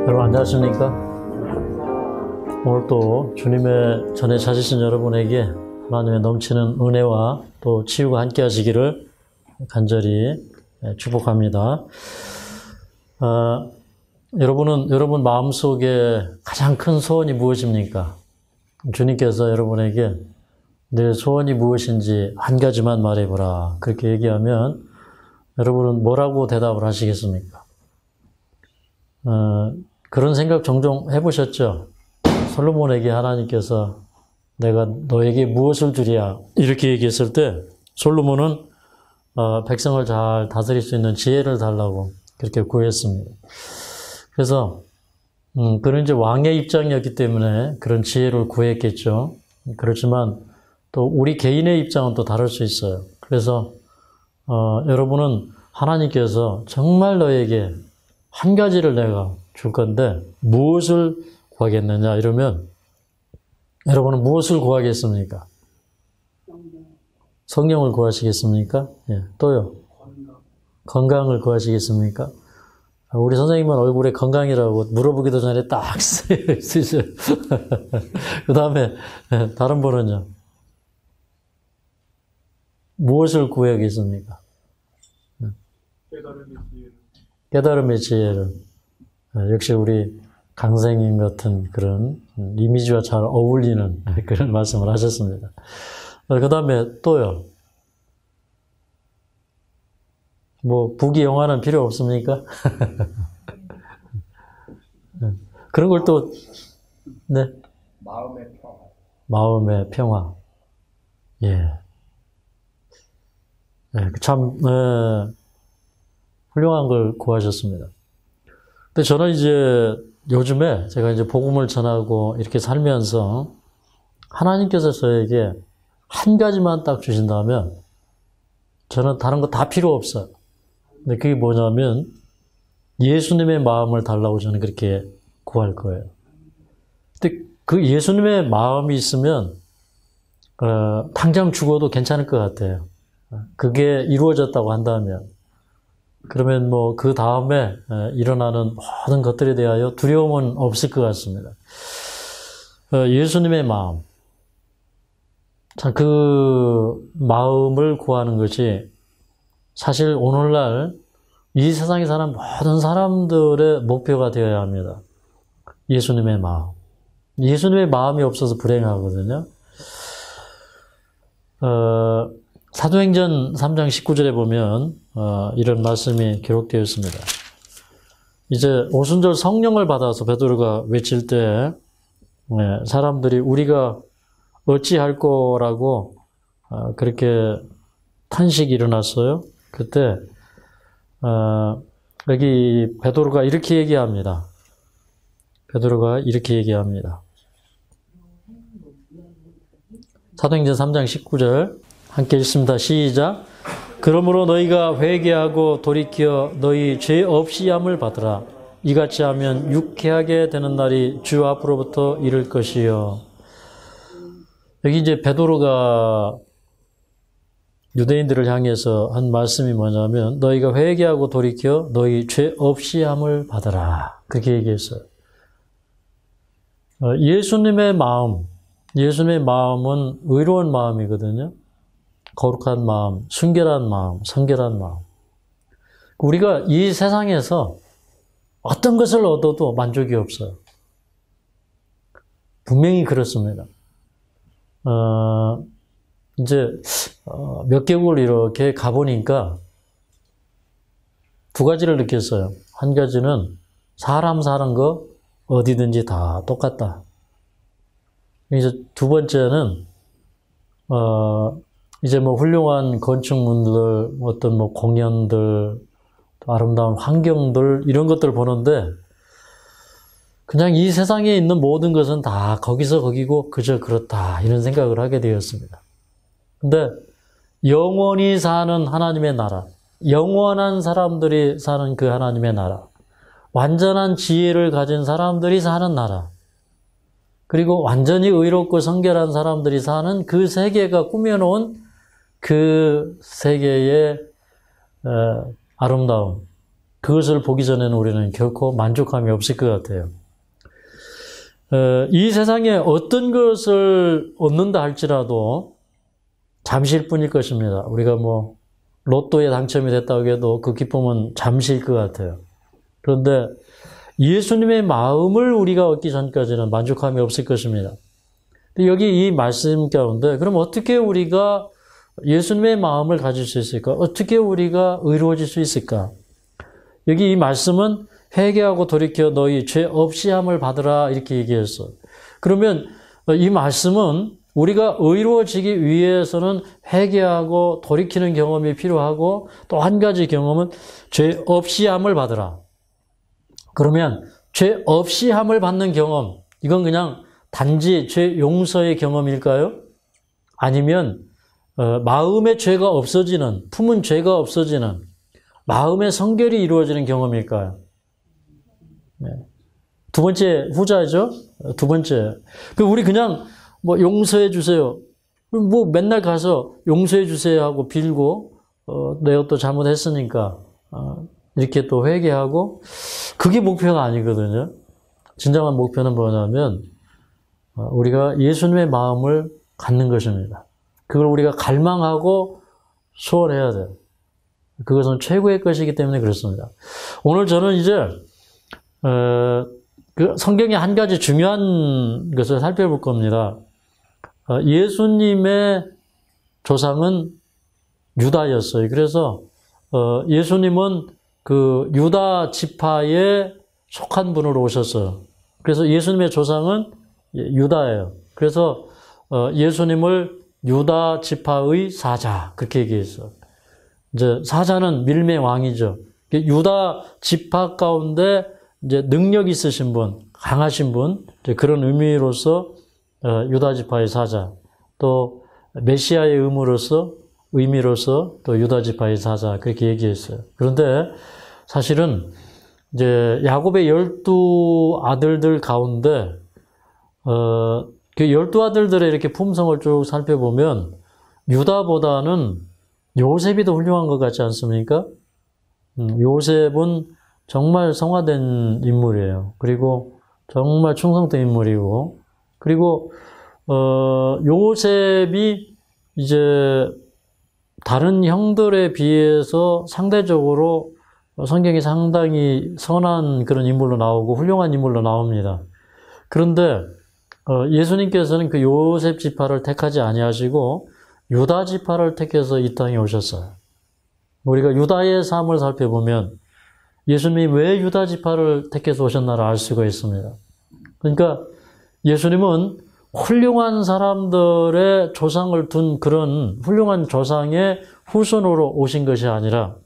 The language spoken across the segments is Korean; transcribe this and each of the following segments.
여러분 안녕하십니까? 오늘 또 주님의 전에 찾으신 여러분에게 하나님의 넘치는 은혜와 또 치유가 함께 하시기를 간절히 축복합니다. 여러분 마음속에 가장 큰 소원이 무엇입니까? 주님께서 여러분에게 내 소원이 무엇인지 한 가지만 말해보라. 그렇게 얘기하면 여러분은 뭐라고 대답을 하시겠습니까? 그런 생각 종종 해보셨죠? 솔로몬에게 하나님께서 내가 너에게 무엇을 주랴 이렇게 얘기했을 때 솔로몬은 백성을 잘 다스릴 수 있는 지혜를 달라고 그렇게 구했습니다. 그래서 그런 이제 왕의 입장이었기 때문에 그런 지혜를 구했겠죠. 그렇지만 또 우리 개인의 입장은 또 다를 수 있어요. 그래서 여러분은 하나님께서 정말 너에게 한 가지를 내가 줄 건데 무엇을 구하겠느냐 이러면 여러분은 무엇을 구하겠습니까? 성령을 구하시겠습니까? 예, 또요? 건강을 구하시겠습니까? 우리 선생님은 얼굴에 건강이라고 물어보기도 전에 딱 쓰셔요. 그 다음에 다른 분은요? 무엇을 구해야겠습니까? 깨달음의 지혜를. 역시 우리 강생님 같은 그런 이미지와 잘 어울리는 그런 말씀을 하셨습니다. 그 다음에 또요. 뭐 부귀 영화는 필요 없습니까? 그런 걸 또 네. 마음의 평화. 마음의 평화. 예. 네, 참 훌륭한 걸 구하셨습니다. 근데 저는 이제 요즘에 제가 이제 복음을 전하고 이렇게 살면서 하나님께서 저에게 한 가지만 딱 주신다면 저는 다른 거 다 필요 없어요. 근데 그게 뭐냐면 예수님의 마음을 달라고 저는 그렇게 구할 거예요. 근데 그 예수님의 마음이 있으면 당장 죽어도 괜찮을 것 같아요. 그게 이루어졌다고 한다면 그러면 뭐 그 다음에 일어나는 모든 것들에 대하여 두려움은 없을 것 같습니다. 예수님의 마음. 참 그 마음을 구하는 것이 사실 오늘날 이 세상에 사는 모든 사람들의 목표가 되어야 합니다. 예수님의 마음. 예수님의 마음이 없어서 불행하거든요. 사도행전 3장 19절에 보면 이런 말씀이 기록되어 있습니다. 이제 오순절 성령을 받아서 베드로가 외칠 때 사람들이 우리가 어찌할 거라고 그렇게 탄식이 일어났어요. 그때 여기 베드로가 이렇게 얘기합니다. 베드로가 이렇게 얘기합니다. 사도행전 3장 19절 함께 읽습니다. 시작. 그러므로 너희가 회개하고 돌이켜 너희 죄 없이 함을 받으라. 이같이 하면 유쾌하게 되는 날이 주 앞으로부터 이를 것이요. 여기 이제 베드로가 유대인들을 향해서 한 말씀이 뭐냐면 너희가 회개하고 돌이켜 너희 죄 없이 함을 받으라. 그렇게 얘기했어요. 예수님의 마음, 예수님의 마음은 의로운 마음이거든요. 거룩한 마음, 순결한 마음, 성결한 마음. 우리가 이 세상에서 어떤 것을 얻어도 만족이 없어요. 분명히 그렇습니다. 이제 몇 개국을 이렇게 가보니까 두 가지를 느꼈어요. 한 가지는 사람 사는 거 어디든지 다 똑같다. 이제 두 번째는 이제 뭐 훌륭한 건축물들, 어떤 뭐 공연들, 아름다운 환경들 이런 것들을 보는데 그냥 이 세상에 있는 모든 것은 다 거기서 거기고 그저 그렇다 이런 생각을 하게 되었습니다. 근데 영원히 사는 하나님의 나라, 영원한 사람들이 사는 그 하나님의 나라, 완전한 지혜를 가진 사람들이 사는 나라, 그리고 완전히 의롭고 성결한 사람들이 사는 그 세계가 꾸며놓은 그 세계의 아름다움, 그것을 보기 전에는 우리는 결코 만족함이 없을 것 같아요. 이 세상에 어떤 것을 얻는다 할지라도 잠시일 뿐일 것입니다. 우리가 뭐 로또에 당첨이 됐다고 해도 그 기쁨은 잠시일 것 같아요. 그런데 예수님의 마음을 우리가 얻기 전까지는 만족함이 없을 것입니다. 여기 이 말씀 가운데 그럼 어떻게 우리가 예수님의 마음을 가질 수 있을까? 어떻게 우리가 의로워질 수 있을까? 여기 이 말씀은 회개하고 돌이켜 너희 죄 없이 함을 받으라 이렇게 얘기했어. 그러면 이 말씀은 우리가 의로워지기 위해서는 회개하고 돌이키는 경험이 필요하고 또 한 가지 경험은 죄 없이 함을 받으라. 그러면 죄 없이 함을 받는 경험, 이건 그냥 단지 죄 용서의 경험일까요? 아니면 마음의 죄가 없어지는, 품은 죄가 없어지는 마음의 성결이 이루어지는 경험일까요? 네. 두 번째 후자죠. 두 번째. 우리 그냥 뭐 용서해 주세요. 뭐 맨날 가서 용서해 주세요 하고 빌고 내가 또 잘못했으니까 이렇게 또 회개하고 그게 목표가 아니거든요. 진정한 목표는 뭐냐면 우리가 예수님의 마음을 갖는 것입니다. 그걸 우리가 갈망하고 소원해야 돼요. 그것은 최고의 것이기 때문에 그렇습니다. 오늘 저는 이제 그 성경의 한 가지 중요한 것을 살펴볼 겁니다. 예수님의 조상은 유다였어요. 그래서 예수님은 그 유다 지파에 속한 분으로 오셨어요. 그래서 예수님의 조상은 유다예요. 그래서 예수님을 유다 지파의 사자 그렇게 얘기했어요. 이제 사자는 밀매 왕이죠. 유다 지파 가운데 이제 능력 있으신 분, 강하신 분, 그런 의미로서 유다 지파의 사자, 또 메시아의 의미로서 또 유다 지파의 사자 그렇게 얘기했어요. 그런데 사실은 이제 야곱의 12 아들들 가운데 그 12 아들들의 이렇게 품성을 쭉 살펴보면 유다보다는 요셉이 더 훌륭한 것 같지 않습니까? 요셉은 정말 성화된 인물이에요. 그리고 정말 충성된 인물이고, 그리고 요셉이 이제 다른 형들에 비해서 상대적으로 성경이 상당히 선한 그런 인물로 나오고 훌륭한 인물로 나옵니다. 그런데 예수님께서는 그 요셉 지파를 택하지 아니하시고 유다 지파를 택해서 이 땅에 오셨어요. 우리가 유다의 삶을 살펴보면 예수님이 왜 유다 지파를 택해서 오셨나를 알 수가 있습니다. 그러니까 예수님은 훌륭한 사람들의 조상을 둔 그런 훌륭한 조상의 후손으로 오신 것이 아니라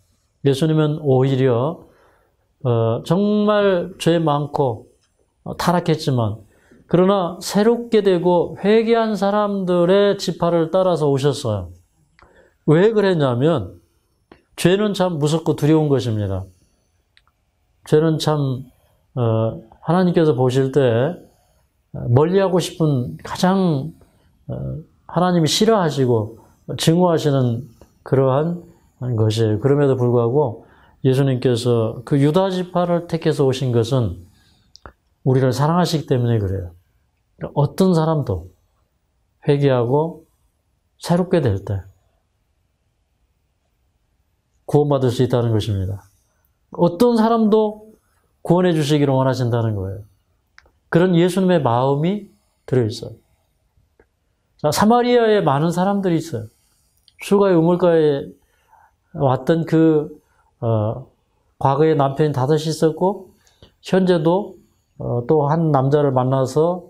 예수님은 오히려 정말 죄 많고 타락했지만 그러나 새롭게 되고 회개한 사람들의 지파를 따라서 오셨어요. 왜 그랬냐면 죄는 참 무섭고 두려운 것입니다. 죄는 참 하나님께서 보실 때 멀리하고 싶은 가장 하나님이 싫어하시고 증오하시는 그러한 것이에요. 그럼에도 불구하고 예수님께서 그 유다 지파를 택해서 오신 것은 우리를 사랑하시기 때문에 그래요. 어떤 사람도 회개하고 새롭게 될 때 구원받을 수 있다는 것입니다. 어떤 사람도 구원해 주시기를 원하신다는 거예요. 그런 예수님의 마음이 들어있어요. 자, 사마리아에 많은 사람들이 있어요. 수가의 우물가에 왔던 과거에 남편이 다섯이 있었고 현재도 또 한 남자를 만나서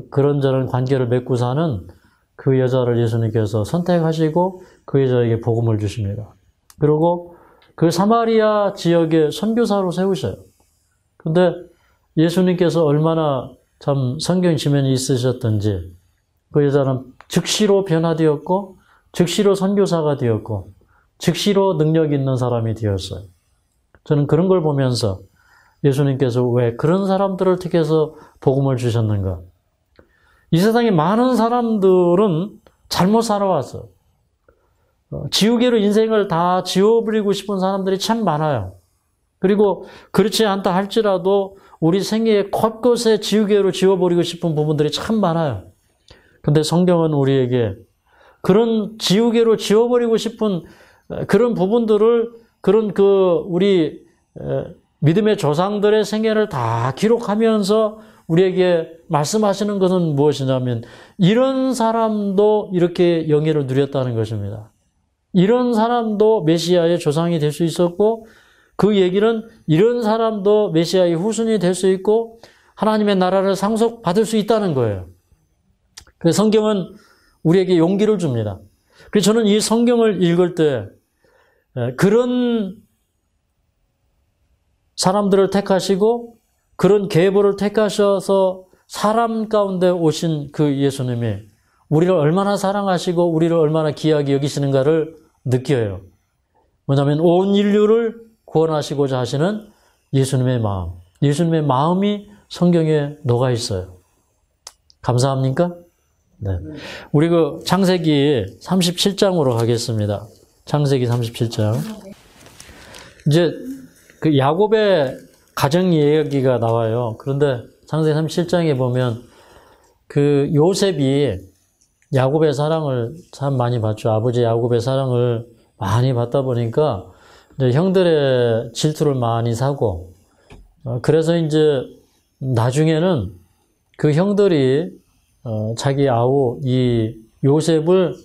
그런저런 관계를 맺고 사는 그 여자를 예수님께서 선택하시고 그 여자에게 복음을 주십니다. 그리고 그 사마리아 지역에 선교사로 세우셔요. 근데 예수님께서 얼마나 참 성경 지면이 있으셨던지 그 여자는 즉시로 변화되었고 즉시로 선교사가 되었고 즉시로 능력 있는 사람이 되었어요. 저는 그런 걸 보면서 예수님께서 왜 그런 사람들을 택해서 복음을 주셨는가? 이 세상에 많은 사람들은 잘못 살아왔어요. 지우개로 인생을 다 지워버리고 싶은 사람들이 참 많아요. 그리고 그렇지 않다 할지라도 우리 생애의 곳곳에 지우개로 지워버리고 싶은 부분들이 참 많아요. 근데 성경은 우리에게 그런 지우개로 지워버리고 싶은 그런 부분들을 그런 우리 믿음의 조상들의 생애를 다 기록하면서 우리에게 말씀하시는 것은 무엇이냐면 이런 사람도 이렇게 영예를 누렸다는 것입니다. 이런 사람도 메시아의 조상이 될 수 있었고 그 얘기는 이런 사람도 메시아의 후손이 될 수 있고 하나님의 나라를 상속받을 수 있다는 거예요. 그래서 성경은 우리에게 용기를 줍니다. 그래서 저는 이 성경을 읽을 때 그런 사람들을 택하시고 그런 계보를 택하셔서 사람 가운데 오신 그 예수님이 우리를 얼마나 사랑하시고 우리를 얼마나 귀하게 여기시는가를 느껴요. 뭐냐면 온 인류를 구원하시고자 하시는 예수님의 마음. 예수님의 마음이 성경에 녹아 있어요. 감사합니까? 네. 우리 창세기 37장으로 가겠습니다. 창세기 37장. 이제 야곱의 가정 이야기가 나와요. 그런데 창세기 37장에 보면 요셉이 야곱의 사랑을 참 많이 받죠. 아버지 야곱의 사랑을 많이 받다 보니까 이제 형들의 질투를 많이 사고, 그래서 이제 나중에는 그 형들이 자기 아우 이 요셉을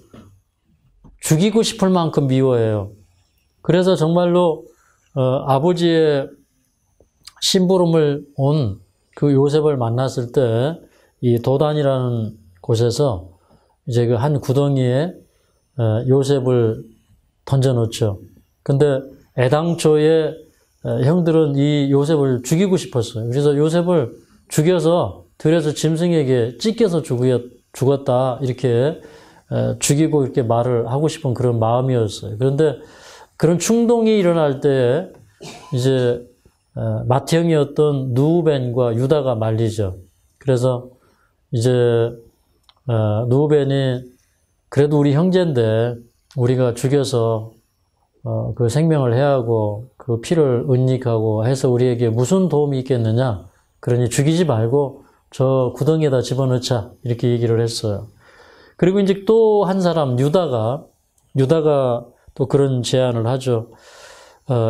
죽이고 싶을 만큼 미워해요. 그래서 정말로 아버지의 심부름을 온 그 요셉을 만났을 때 이 도단이라는 곳에서 이제 그 한 구덩이에 요셉을 던져놓죠. 근데 애당초에 형들은 이 요셉을 죽이고 싶었어요. 그래서 요셉을 죽여서 들여서 짐승에게 찢겨서 죽었다 이렇게 죽이고 이렇게 말을 하고 싶은 그런 마음이었어요. 그런데 그런 충동이 일어날 때 이제 맏형이었던 누우벤과 유다가 말리죠. 그래서 이제 누우벤이 그래도 우리 형제인데 우리가 죽여서 그 생명을 해하고 그 피를 은닉하고 해서 우리에게 무슨 도움이 있겠느냐. 그러니 죽이지 말고 저 구덩이에다 집어넣자 이렇게 얘기를 했어요. 그리고 이제 또 한 사람 유다가 또 그런 제안을 하죠.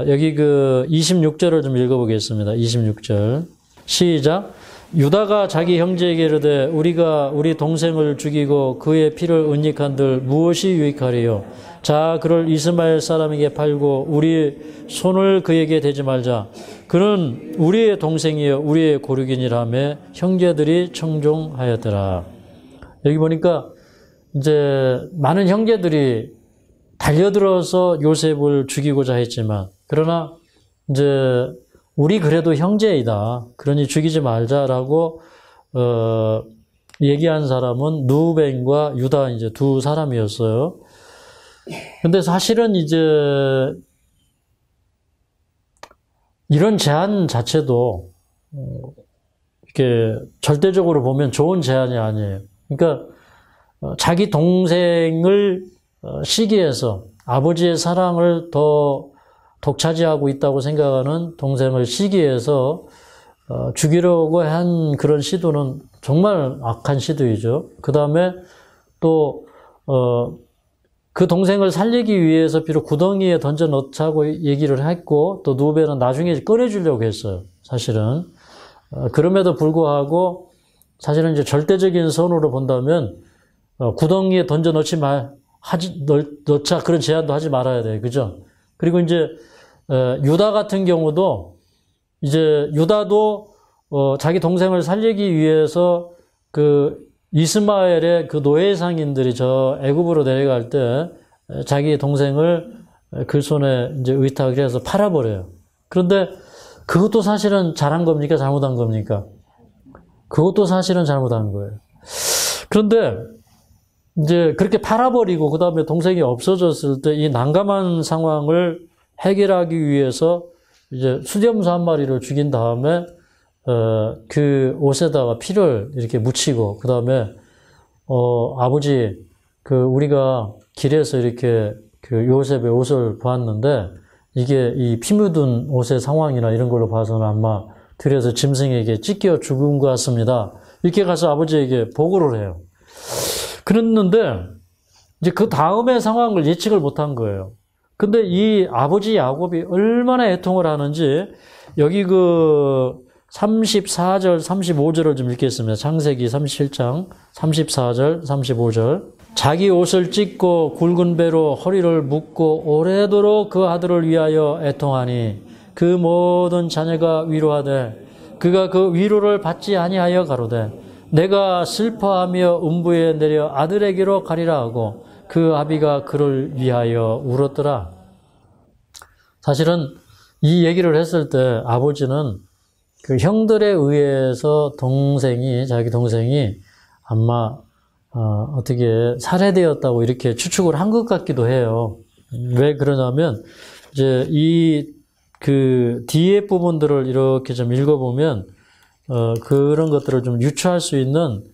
여기 26절을 좀 읽어보겠습니다. 26절. 시작. 유다가 자기 형제에게 이르되 우리가 우리 동생을 죽이고 그의 피를 은닉한들 무엇이 유익하리요? 자, 그를 이스마엘 사람에게 팔고 우리 손을 그에게 대지 말자. 그는 우리의 동생이요 우리의 고륙이니라며 형제들이 청종하였더라. 여기 보니까 이제 많은 형제들이 달려들어서 요셉을 죽이고자 했지만, 그러나 이제 우리 그래도 형제이다. 그러니 죽이지 말자라고 얘기한 사람은 누벤과 유다 이제 두 사람이었어요. 근데 사실은 이제 이런 제안 자체도 이렇게 절대적으로 보면 좋은 제안이 아니에요. 그러니까 자기 동생을 시기해서 아버지의 사랑을 더 독차지하고 있다고 생각하는 동생을 시기해서 죽이려고 한 그런 시도는 정말 악한 시도이죠. 그 다음에 또 그 동생을 살리기 위해서 비록 구덩이에 던져 넣자고 얘기를 했고, 또 누벤은 나중에 꺼내주려고 했어요. 사실은. 그럼에도 불구하고 사실은 이제 절대적인 선으로 본다면 구덩이에 던져 넣자 그런 제안도 하지 말아야 돼요. 그죠? 그리고 이제 유다 같은 경우도 이제 유다도 자기 동생을 살리기 위해서 그 이스마엘의 그 노예 상인들이 저 애굽으로 내려갈 때 자기 동생을 그 손에 이제 의탁을 해서 팔아버려요. 그런데 그것도 사실은 잘한 겁니까? 잘못한 겁니까? 그것도 사실은 잘못한 거예요. 그런데 이제 그렇게 팔아버리고 그 다음에 동생이 없어졌을 때 이 난감한 상황을 해결하기 위해서 이제 수렴수 한 마리를 죽인 다음에 그 옷에다가 피를 이렇게 묻히고 그 다음에 아버지 우리가 길에서 이렇게 그 요셉의 옷을 보았는데 이게 이 피 묻은 옷의 상황이나 이런 걸로 봐서는 아마 들여서 짐승에게 찢겨 죽은 것 같습니다. 이렇게 가서 아버지에게 보고를 해요. 그랬는데 이제 그 다음의 상황을 예측을 못한 거예요. 근데 이 아버지 야곱이 얼마나 애통을 하는지 여기 그 34절, 35절을 좀 읽겠습니다. 창세기 37장 34절, 35절. 자기 옷을 찢고 굵은 배로 허리를 묶고 오래도록 그 아들을 위하여 애통하니 그 모든 자녀가 위로하되 그가 그 위로를 받지 아니하여 가로되 내가 슬퍼하며 음부에 내려 아들에게로 가리라 하고 그 아비가 그를 위하여 울었더라. 사실은 이 얘기를 했을 때 아버지는 그 형들에 의해서 자기 동생이 아마 어떻게 살해되었다고 이렇게 추측을 한 것 같기도 해요. 왜 그러냐면 이제 그 뒤에 부분들을 이렇게 좀 읽어보면 그런 것들을 좀 유추할 수 있는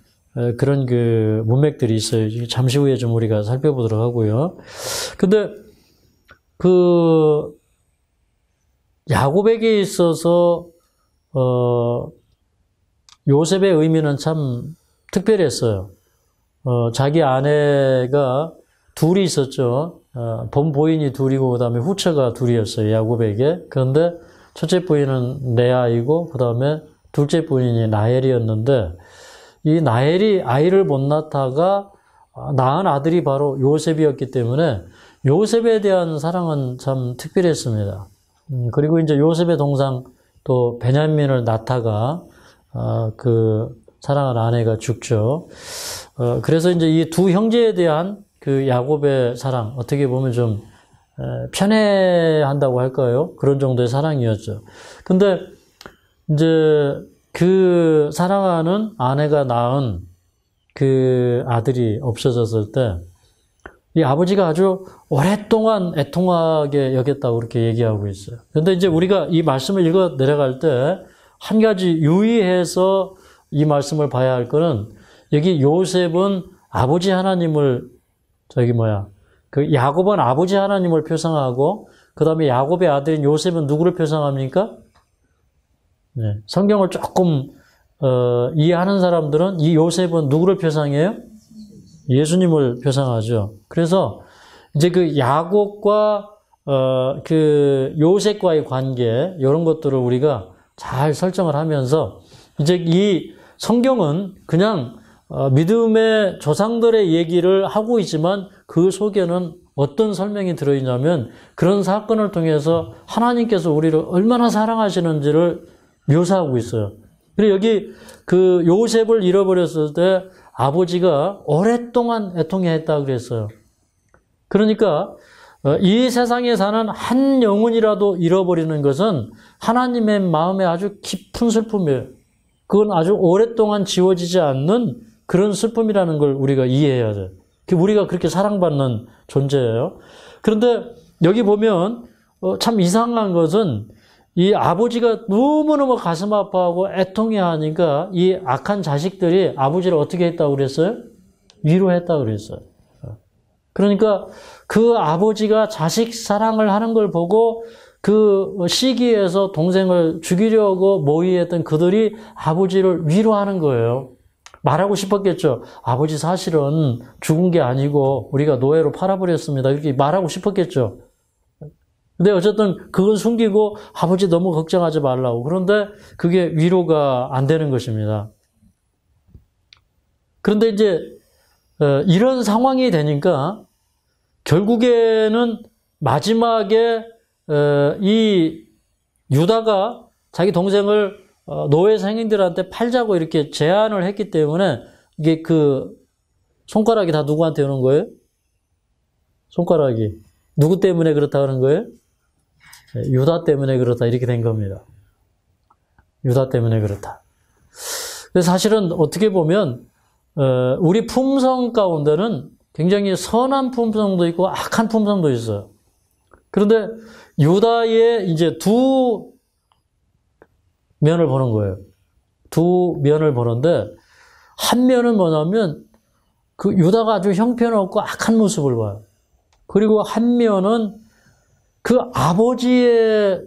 그런 그 문맥들이 있어요. 잠시 후에 좀 우리가 살펴보도록 하고요. 근데 그 야곱에게 있어서 요셉의 의미는 참 특별했어요. 자기 아내가 둘이 있었죠. 본부인이 둘이고 그다음에 후처가 둘이었어요. 야곱에게. 그런데 첫째 부인은 레아이고 그다음에 둘째 부인이 라헬이었는데 이 라헬이 아이를 못 낳다가 낳은 아들이 바로 요셉이었기 때문에 요셉에 대한 사랑은 참 특별했습니다. 그리고 이제 요셉의 동상 또 베냐민을 낳다가 그 사랑하는 아내가 죽죠. 그래서 이제 이 두 형제에 대한 그 야곱의 사랑, 어떻게 보면 좀 편애한다고 할까요? 그런 정도의 사랑이었죠. 근데 이제 그 사랑하는 아내가 낳은 그 아들이 없어졌을 때 이 아버지가 아주 오랫동안 애통하게 여겼다고 그렇게 얘기하고 있어요. 그런데 이제 우리가 이 말씀을 읽어 내려갈 때 한 가지 유의해서 이 말씀을 봐야 할 거는 여기 요셉은 아버지 하나님을 그 야곱은 아버지 하나님을 표상하고 그 다음에 야곱의 아들인 요셉은 누구를 표상합니까? 네, 성경을 조금 이해하는 사람들은 이 요셉은 누구를 표상해요? 예수님을 표상하죠. 그래서 이제 그 야곱과 그 요셉과의 관계 이런 것들을 우리가 잘 설정을 하면서 이제 이 성경은 그냥 믿음의 조상들의 얘기를 하고 있지만 그 속에는 어떤 설명이 들어있냐면 그런 사건을 통해서 하나님께서 우리를 얼마나 사랑하시는지를 묘사하고 있어요. 그리고 여기 그 요셉을 잃어버렸을 때 아버지가 오랫동안 애통해했다고 그랬어요. 그러니까 이 세상에 사는 한 영혼이라도 잃어버리는 것은 하나님의 마음에 아주 깊은 슬픔이에요. 그건 아주 오랫동안 지워지지 않는 그런 슬픔이라는 걸 우리가 이해해야 돼요. 우리가 그렇게 사랑받는 존재예요. 그런데 여기 보면 참 이상한 것은 이 아버지가 너무너무 가슴 아파하고 애통해하니까 이 악한 자식들이 아버지를 어떻게 했다고 그랬어요? 위로했다고 그랬어요. 그러니까 그 아버지가 자식 사랑을 하는 걸 보고 그 시기에서 동생을 죽이려고 모의했던 그들이 아버지를 위로하는 거예요. 말하고 싶었겠죠. 아버지 사실은 죽은 게 아니고 우리가 노예로 팔아버렸습니다. 이렇게 말하고 싶었겠죠. 근데 어쨌든 그건 숨기고 아버지 너무 걱정하지 말라고. 그런데 그게 위로가 안 되는 것입니다. 그런데 이제 이런 상황이 되니까 결국에는 마지막에 이 유다가 자기 동생을 노예 상인들한테 팔자고 이렇게 제안을 했기 때문에 이게 그 손가락이 다 누구한테 오는 거예요? 손가락이. 누구 때문에 그렇다 하는 거예요? 유다 때문에 그렇다 이렇게 된 겁니다. 유다 때문에 그렇다. 그래서 사실은 어떻게 보면 우리 품성 가운데는 굉장히 선한 품성도 있고 악한 품성도 있어요. 그런데 유다의 이제 두 면을 보는 거예요. 두 면을 보는데 한 면은 뭐냐면 그 유다가 아주 형편없고 악한 모습을 봐요. 그리고 한 면은 그 그 아버지의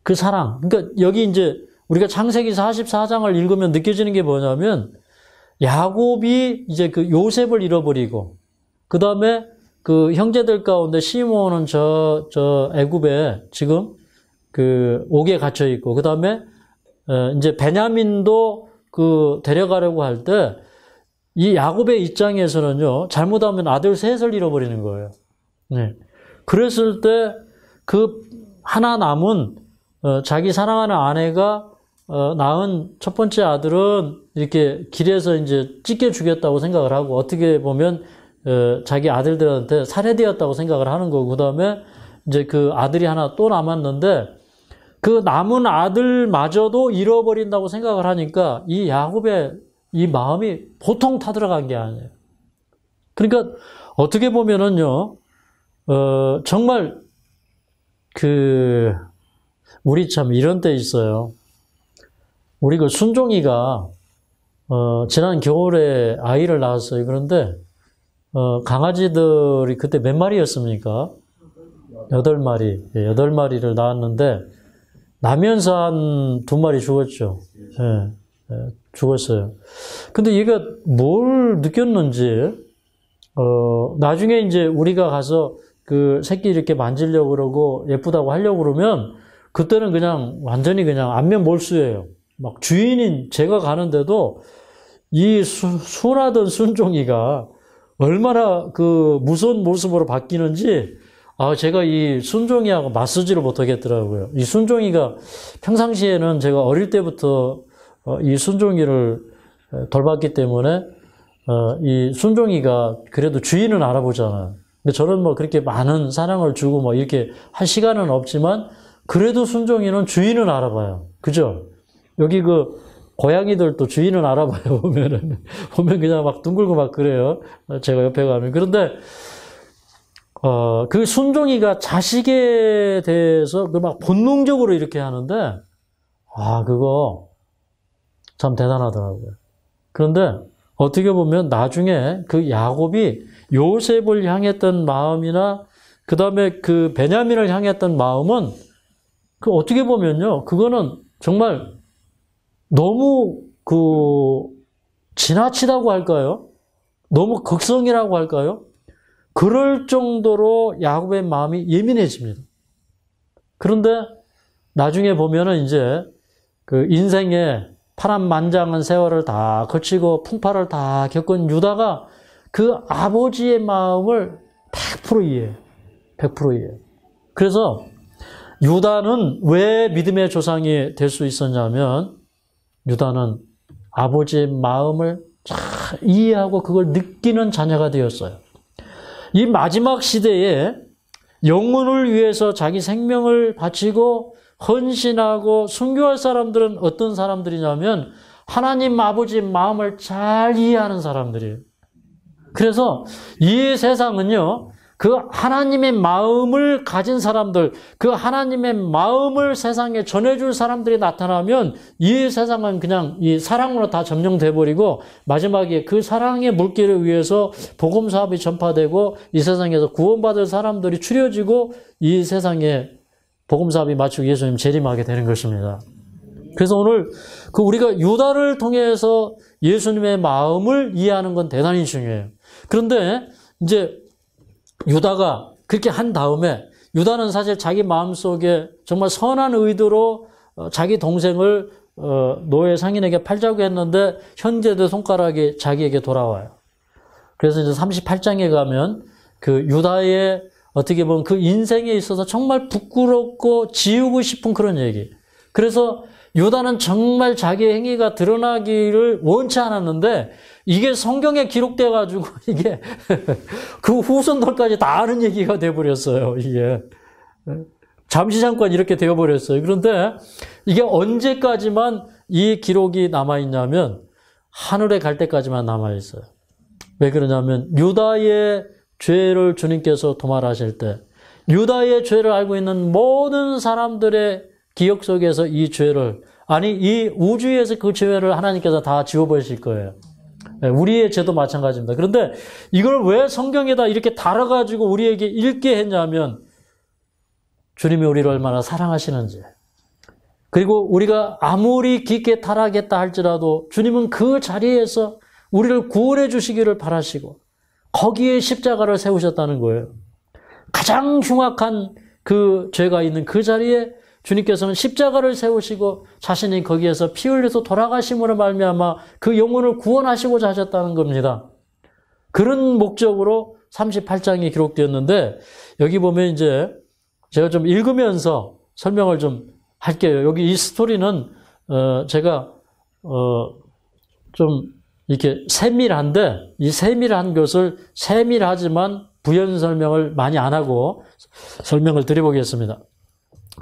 그 사랑. 그러니까 여기 이제 우리가 창세기 44장을 읽으면 느껴지는 게 뭐냐면 야곱이 이제 그 요셉을 잃어버리고 그 다음에 그 형제들 가운데 시므온은 저 애굽에 지금 그 옥에 갇혀 있고 그 다음에 이제 베냐민도 그 데려가려고 할 때 이 야곱의 입장에서는요 잘못하면 아들 셋을 잃어버리는 거예요. 네. 그랬을 때 그 하나 남은 자기 사랑하는 아내가 낳은 첫 번째 아들은 이렇게 길에서 이제 찢겨 죽였다고 생각을 하고 어떻게 보면 자기 아들들한테 살해되었다고 생각을 하는 거고 그다음에 이제 그 아들이 하나 또 남았는데 그 남은 아들마저도 잃어버린다고 생각을 하니까 이 야곱의 이 마음이 보통 타들어간 게 아니에요. 그러니까 어떻게 보면은요, 정말 우리 참 이런 때 있어요. 우리 그 순종이가 지난 겨울에 아이를 낳았어요. 그런데 강아지들이 그때 몇 마리였습니까? 8마리. 예, 8마리를 낳았는데 나면서 한 2마리 죽었죠. 예, 죽었어요. 근데 얘가 뭘 느꼈는지 나중에 이제 우리가 가서 그 새끼 이렇게 만지려고 그러고 예쁘다고 하려고 그러면 그때는 그냥 완전히 그냥 안면 몰수예요. 막 주인인 제가 가는데도 이 순하던 순종이가 얼마나 그 무서운 모습으로 바뀌는지 제가 이 순종이하고 맞서지를 못하겠더라고요. 이 순종이가 평상시에는 제가 어릴 때부터 이 순종이를 돌봤기 때문에 이 순종이가 그래도 주인은 알아보잖아요. 근데 저는 뭐 그렇게 많은 사랑을 주고 뭐 이렇게 할 시간은 없지만 그래도 순종이는 주인은 알아봐요. 그죠? 여기 그 고양이들도 주인은 알아봐요. 보면 그냥 막 둥글고 막 그래요. 제가 옆에 가면. 그런데 그 순종이가 자식에 대해서 그 막 본능적으로 이렇게 하는데 그거 참 대단하더라고요. 그런데 어떻게 보면 나중에 그 야곱이 요셉을 향했던 마음이나 그 다음에 그 베냐민을 향했던 마음은 그 어떻게 보면요. 그거는 정말 너무 지나치다고 할까요? 너무 극성이라고 할까요? 그럴 정도로 야곱의 마음이 예민해집니다. 그런데 나중에 보면은 이제 그 인생의 파란만장한 세월을 다 거치고 풍파를 다 겪은 유다가 그 아버지의 마음을 100% 이해해요. 100% 이해해요. 그래서 유다는 왜 믿음의 조상이 될 수 있었냐면 유다는 아버지의 마음을 잘 이해하고 그걸 느끼는 자녀가 되었어요. 이 마지막 시대에 영혼을 위해서 자기 생명을 바치고 헌신하고 순교할 사람들은 어떤 사람들이냐면 하나님 아버지의 마음을 잘 이해하는 사람들이에요. 그래서 이 세상은요, 그 하나님의 마음을 가진 사람들, 그 하나님의 마음을 세상에 전해줄 사람들이 나타나면 이 세상은 그냥 이 사랑으로 다 점령돼 버리고 마지막에 그 사랑의 물길을 위해서 복음 사업이 전파되고 이 세상에서 구원받을 사람들이 추려지고 이 세상에 복음 사업이 마치고 예수님 재림하게 되는 것입니다. 그래서 오늘 그 우리가 유다를 통해서 예수님의 마음을 이해하는 건 대단히 중요해요. 그런데 이제 유다가 그렇게 한 다음에 유다는 사실 자기 마음속에 정말 선한 의도로 자기 동생을 노예 상인에게 팔자고 했는데 현재도 손가락이 자기에게 돌아와요. 그래서 이제 38장에 가면 그 유다의 어떻게 보면 그 인생에 있어서 정말 부끄럽고 지우고 싶은 그런 얘기. 그래서 유다는 정말 자기의 행위가 드러나기를 원치 않았는데 이게 성경에 기록돼가지고 이게 그 후손들까지 다 아는 얘기가 돼버렸어요. 이게 잠시 잠깐 이렇게 되어버렸어요. 그런데 이게 언제까지만 이 기록이 남아있냐면 하늘에 갈 때까지만 남아있어요. 왜 그러냐면 유다의 죄를 주님께서 도말하실 때 유다의 죄를 알고 있는 모든 사람들의 기억 속에서 이 죄를 이 우주에서 그 죄를 하나님께서 다 지워버리실 거예요. 우리의 죄도 마찬가지입니다. 그런데 이걸 왜 성경에다 이렇게 달아가지고 우리에게 읽게 했냐면 주님이 우리를 얼마나 사랑하시는지. 그리고 우리가 아무리 깊게 타락했다 할지라도 주님은 그 자리에서 우리를 구원해 주시기를 바라시고 거기에 십자가를 세우셨다는 거예요. 가장 흉악한 그 죄가 있는 그 자리에 주님께서는 십자가를 세우시고 자신이 거기에서 피 흘려서 돌아가심으로 말미암아 그 영혼을 구원하시고자 하셨다는 겁니다. 그런 목적으로 38장이 기록되었는데 여기 보면 이제 제가 좀 읽으면서 설명을 좀 할게요. 여기 이 스토리는 제가 좀 이렇게 세밀한데 이 세밀한 것을 세밀하지만 부연 설명을 많이 안 하고 설명을 드려보겠습니다.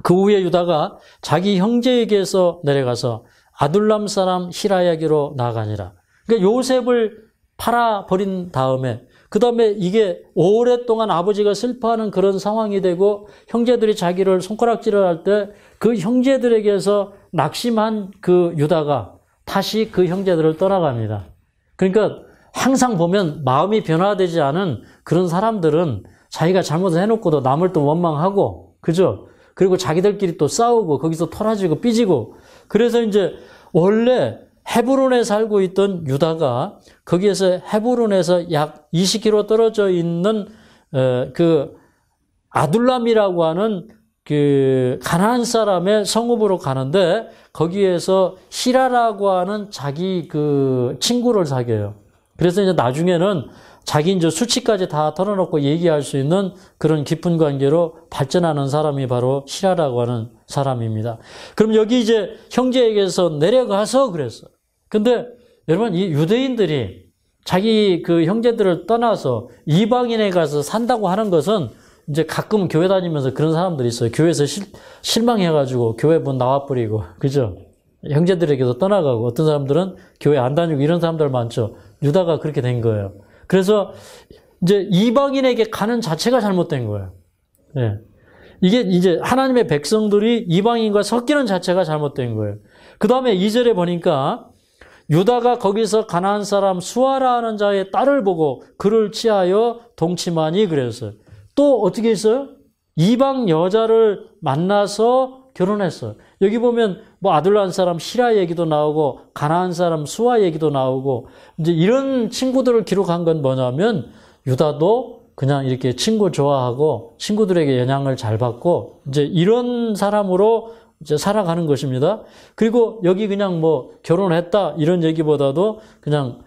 그 후에 유다가 자기 형제에게서 내려가서 아둘람 사람 히라야기로 나아가니라. 그러니까 요셉을 팔아버린 다음에 그 다음에 이게 오랫동안 아버지가 슬퍼하는 그런 상황이 되고 형제들이 자기를 손가락질을 할 때 그 형제들에게서 낙심한 그 유다가 다시 그 형제들을 떠나갑니다. 그러니까 항상 보면 마음이 변화되지 않은 그런 사람들은 자기가 잘못을 해놓고도 남을 또 원망하고, 그죠? 그리고 자기들끼리 또 싸우고, 거기서 토라지고 삐지고. 그래서 이제 원래 헤브론에 살고 있던 유다가 거기에서 헤브론에서 약 20km 떨어져 있는 그 아둘람이라고 하는 그 가나안 사람의 성읍으로 가는데 거기에서 히라라고 하는 자기 그 친구를 사귀어요. 그래서 이제 나중에는 자기 이제 수치까지 다 털어놓고 얘기할 수 있는 그런 깊은 관계로 발전하는 사람이 바로 히라라고 하는 사람입니다. 그럼 여기 이제 형제에게서 내려가서 그랬어요. 근데 여러분 이 유대인들이 자기 그 형제들을 떠나서 이방인에 가서 산다고 하는 것은 이제 가끔 교회 다니면서 그런 사람들이 있어요. 교회에서 실망해가지고 교회 문 나와버리고, 그죠? 형제들에게서 떠나가고, 어떤 사람들은 교회 안 다니고 이런 사람들 많죠. 유다가 그렇게 된 거예요. 그래서 이제 이방인에게 가는 자체가 잘못된 거예요. 네. 이게 이제 하나님의 백성들이 이방인과 섞이는 자체가 잘못된 거예요. 그 다음에 2절에 보니까 유다가 거기서 가나안 사람 수아라 하는 자의 딸을 보고 그를 취하여 동침하니 그랬어요. 또 어떻게 했어요? 이방 여자를 만나서 결혼했어요. 여기 보면 뭐 아둘람 사람 히라 얘기도 나오고 가나안 사람 수아 얘기도 나오고 이제 이런 친구들을 기록한 건 뭐냐면 유다도 그냥 이렇게 친구 좋아하고 친구들에게 영향을 잘 받고 이제 이런 사람으로 이제 살아가는 것입니다. 그리고 여기 그냥 뭐 결혼했다 이런 얘기보다도 그냥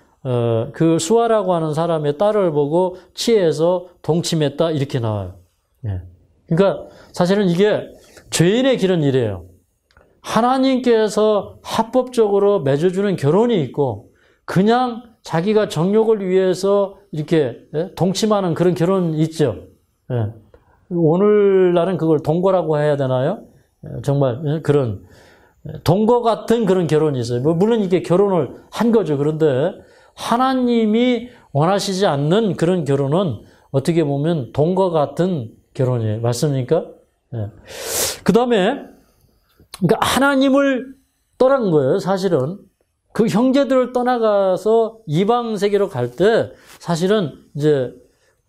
그 수아라고 하는 사람의 딸을 보고 취해서 동침했다 이렇게 나와요. 예. 그러니까 사실은 이게 죄인의 길은 이래요. 하나님께서 합법적으로 맺어주는 결혼이 있고 그냥 자기가 정욕을 위해서 이렇게 동침하는 그런 결혼이 있죠. 예. 오늘날은 그걸 동거라고 해야 되나요? 정말 그런 동거 같은 그런 결혼이 있어요. 물론 이게 결혼을 한 거죠. 그런데 하나님이 원하시지 않는 그런 결혼은 어떻게 보면 동거 같은 결혼이에요. 맞습니까? 네. 그 다음에 그러니까 하나님을 떠난 거예요. 사실은 그 형제들을 떠나가서 이방 세계로 갈 때 사실은 이제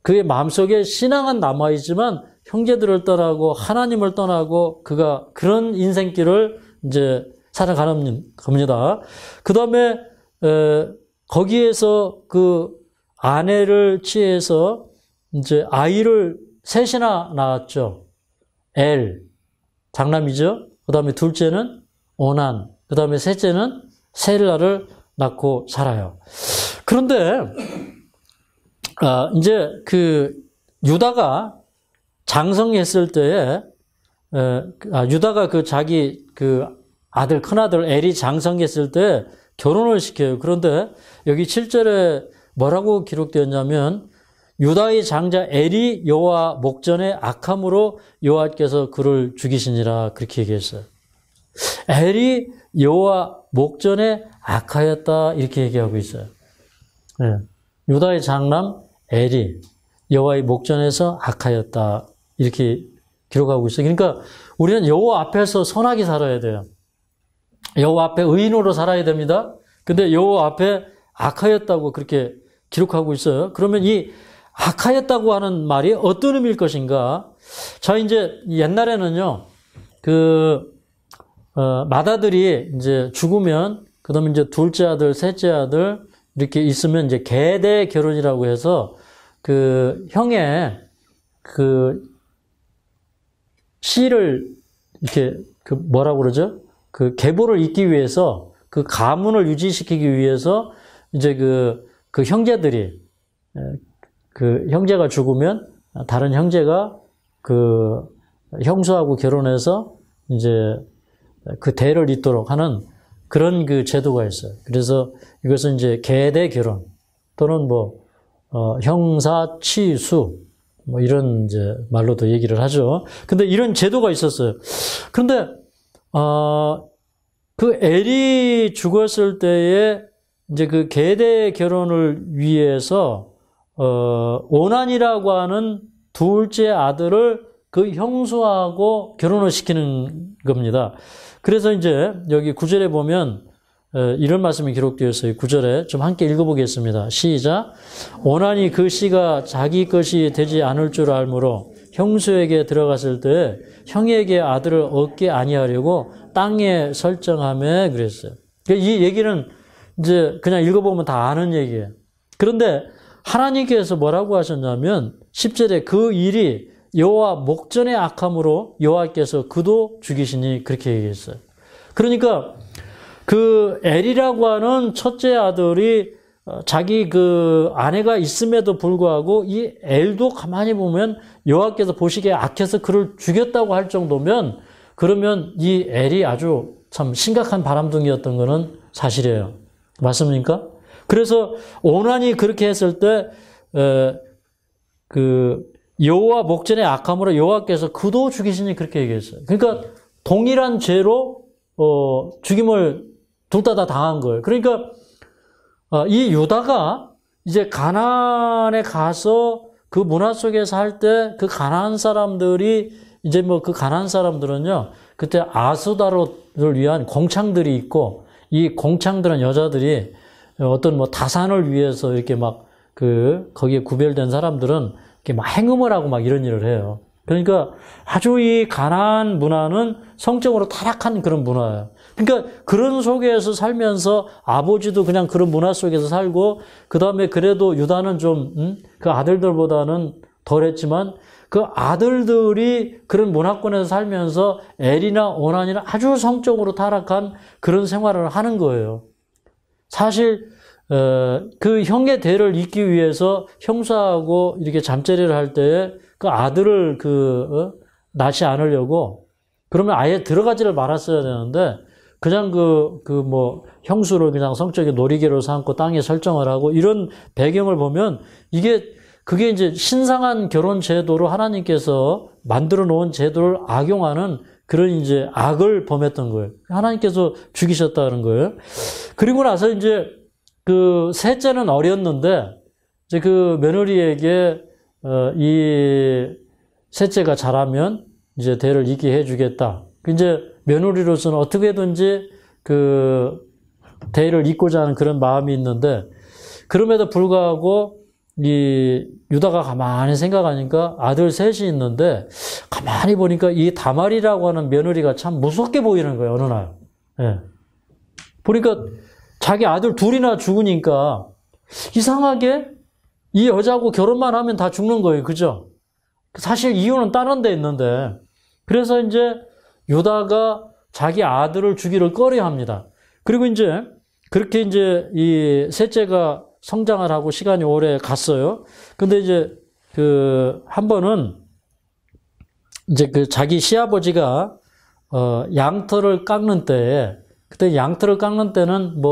그의 마음속에 신앙은 남아있지만 형제들을 떠나고 하나님을 떠나고 그가 그런 인생길을 이제 살아가는 겁니다. 그 다음에 거기에서 그 아내를 취해서 이제 아이를 셋이나 낳았죠. 엘, 장남이죠. 그 다음에 둘째는 오난, 그 다음에 셋째는 셀라를 낳고 살아요. 그런데 이제 그 유다가 장성했을 때에 유다가 그 자기 그 아들 큰아들 엘이 장성했을 때 결혼을 시켜요. 그런데 여기 7절에 뭐라고 기록되었냐면 유다의 장자 엘이 여호와 목전에 악함으로 여호와께서 그를 죽이시니라 그렇게 얘기했어요. 엘이 여호와 목전에 악하였다 이렇게 얘기하고 있어요. 네. 유다의 장남 엘이 여호와의 목전에서 악하였다 이렇게 기록하고 있어요. 그러니까 우리는 여호와 앞에서 선하게 살아야 돼요. 여호와 앞에 의인으로 살아야 됩니다. 근데 여호와 앞에 악하였다고 그렇게 기록하고 있어요. 그러면 이 악하였다고 하는 말이 어떤 의미일 것인가? 자, 이제 옛날에는요, 맏아들이 이제 죽으면, 그 다음에 이제 둘째 아들, 셋째 아들, 이렇게 있으면 이제 계대 결혼이라고 해서 형의 씨를 이렇게 뭐라고 그러죠? 계보를 잇기 위해서 가문을 유지시키기 위해서 이제 형제들이 형제가 죽으면 다른 형제가 형수하고 결혼해서 이제 대를 잇도록 하는 그런 제도가 있어요. 그래서 이것은 이제 계대 결혼 또는 형사취수 이런 이제 말로도 얘기를 하죠. 근데 이런 제도가 있었어요. 그런데 엘이 죽었을 때에 이제 계대 결혼을 위해서 오난이라고 하는 둘째 아들을 형수하고 결혼을 시키는 겁니다. 그래서 이제 여기 9절에 보면 이런 말씀이 기록되어 있어요. 9절에 좀 함께 읽어보겠습니다. 시작. 오난이 그 씨가 자기 것이 되지 않을 줄 알므로 형수에게 들어갔을 때 형에게 아들을 얻게 아니하려고 땅에 설정하며 그랬어요. 이 얘기는 이제 그냥 읽어보면 다 아는 얘기예요. 그런데 하나님께서 뭐라고 하셨냐면 10절에 그 일이 여호와 목전의 악함으로 여호와께서 그도 죽이시니 그렇게 얘기했어요. 그러니까 엘이라고 하는 첫째 아들이 자기 아내가 있음에도 불구하고 이 엘도 가만히 보면 여호와께서 보시기에 악해서 그를 죽였다고 할 정도면 그러면 이 엘이 아주 참 심각한 바람둥이였던 거는 사실이에요. 맞습니까? 그래서 오난이 그렇게 했을 때 여호와 목전의 악함으로 여호와께서 그도 죽이시니 그렇게 얘기했어요. 그러니까 동일한 죄로 죽임을 둘 다 당한 거예요. 그러니까 이 유다가 이제 가나안에 가서 그 문화 속에 살 때 가나안 사람들이 이제 가나안 사람들은요 그때 아수다롯을 위한 공창들이 있고 이 공창들은 여자들이 어떤 다산을 위해서 이렇게 거기에 구별된 사람들은 이렇게 행음을 하고 이런 일을 해요. 그러니까 아주 이 가나안 문화는 성적으로 타락한 그런 문화예요. 그러니까 그런 속에서 살면서 아버지도 그냥 그런 문화 속에서 살고 그 다음에 그래도 유다는 좀 그 아들들보다는 덜했지만 그 아들들이 그런 문화권에서 살면서 엘이나 오난이나 아주 성적으로 타락한 그런 생활을 하는 거예요. 사실 형의 대를 잇기 위해서 형사하고 이렇게 잠자리를 할 때에 그 아들을 낳지 않으려고 그러면 아예 들어가지를 말았어야 되는데 그냥 형수를 그냥 성적인 놀이개로 삼고 땅에 설정을 하고 이런 배경을 보면 그게 이제 신성한 결혼 제도로 하나님께서 만들어 놓은 제도를 악용하는 그런 이제 악을 범했던 거예요. 하나님께서 죽이셨다는 거예요. 그리고 나서 이제 셋째는 어렸는데 이제 며느리에게 이 셋째가 자라면 이제 대를 잇게 해주겠다. 이제 며느리로서는 어떻게든지 대를 잇고자 하는 그런 마음이 있는데 그럼에도 불구하고 이 유다가 가만히 생각하니까 아들 셋이 있는데 가만히 보니까 이 다말이라고 하는 며느리가 참 무섭게 보이는 거예요. 어느 날. 예. 보니까 자기 아들 둘이나 죽으니까 이상하게 이 여자하고 결혼만 하면 다 죽는 거예요. 그죠? 사실 이유는 다른 데 있는데 그래서 이제 유다가 자기 아들을 주기를 꺼려합니다. 그리고 이제 그렇게 이제 이 셋째가 성장을 하고 시간이 오래 갔어요. 근데 이제 한 번은 이제 자기 시아버지가 양털을 깎는 때에 그때 양털을 깎는 때는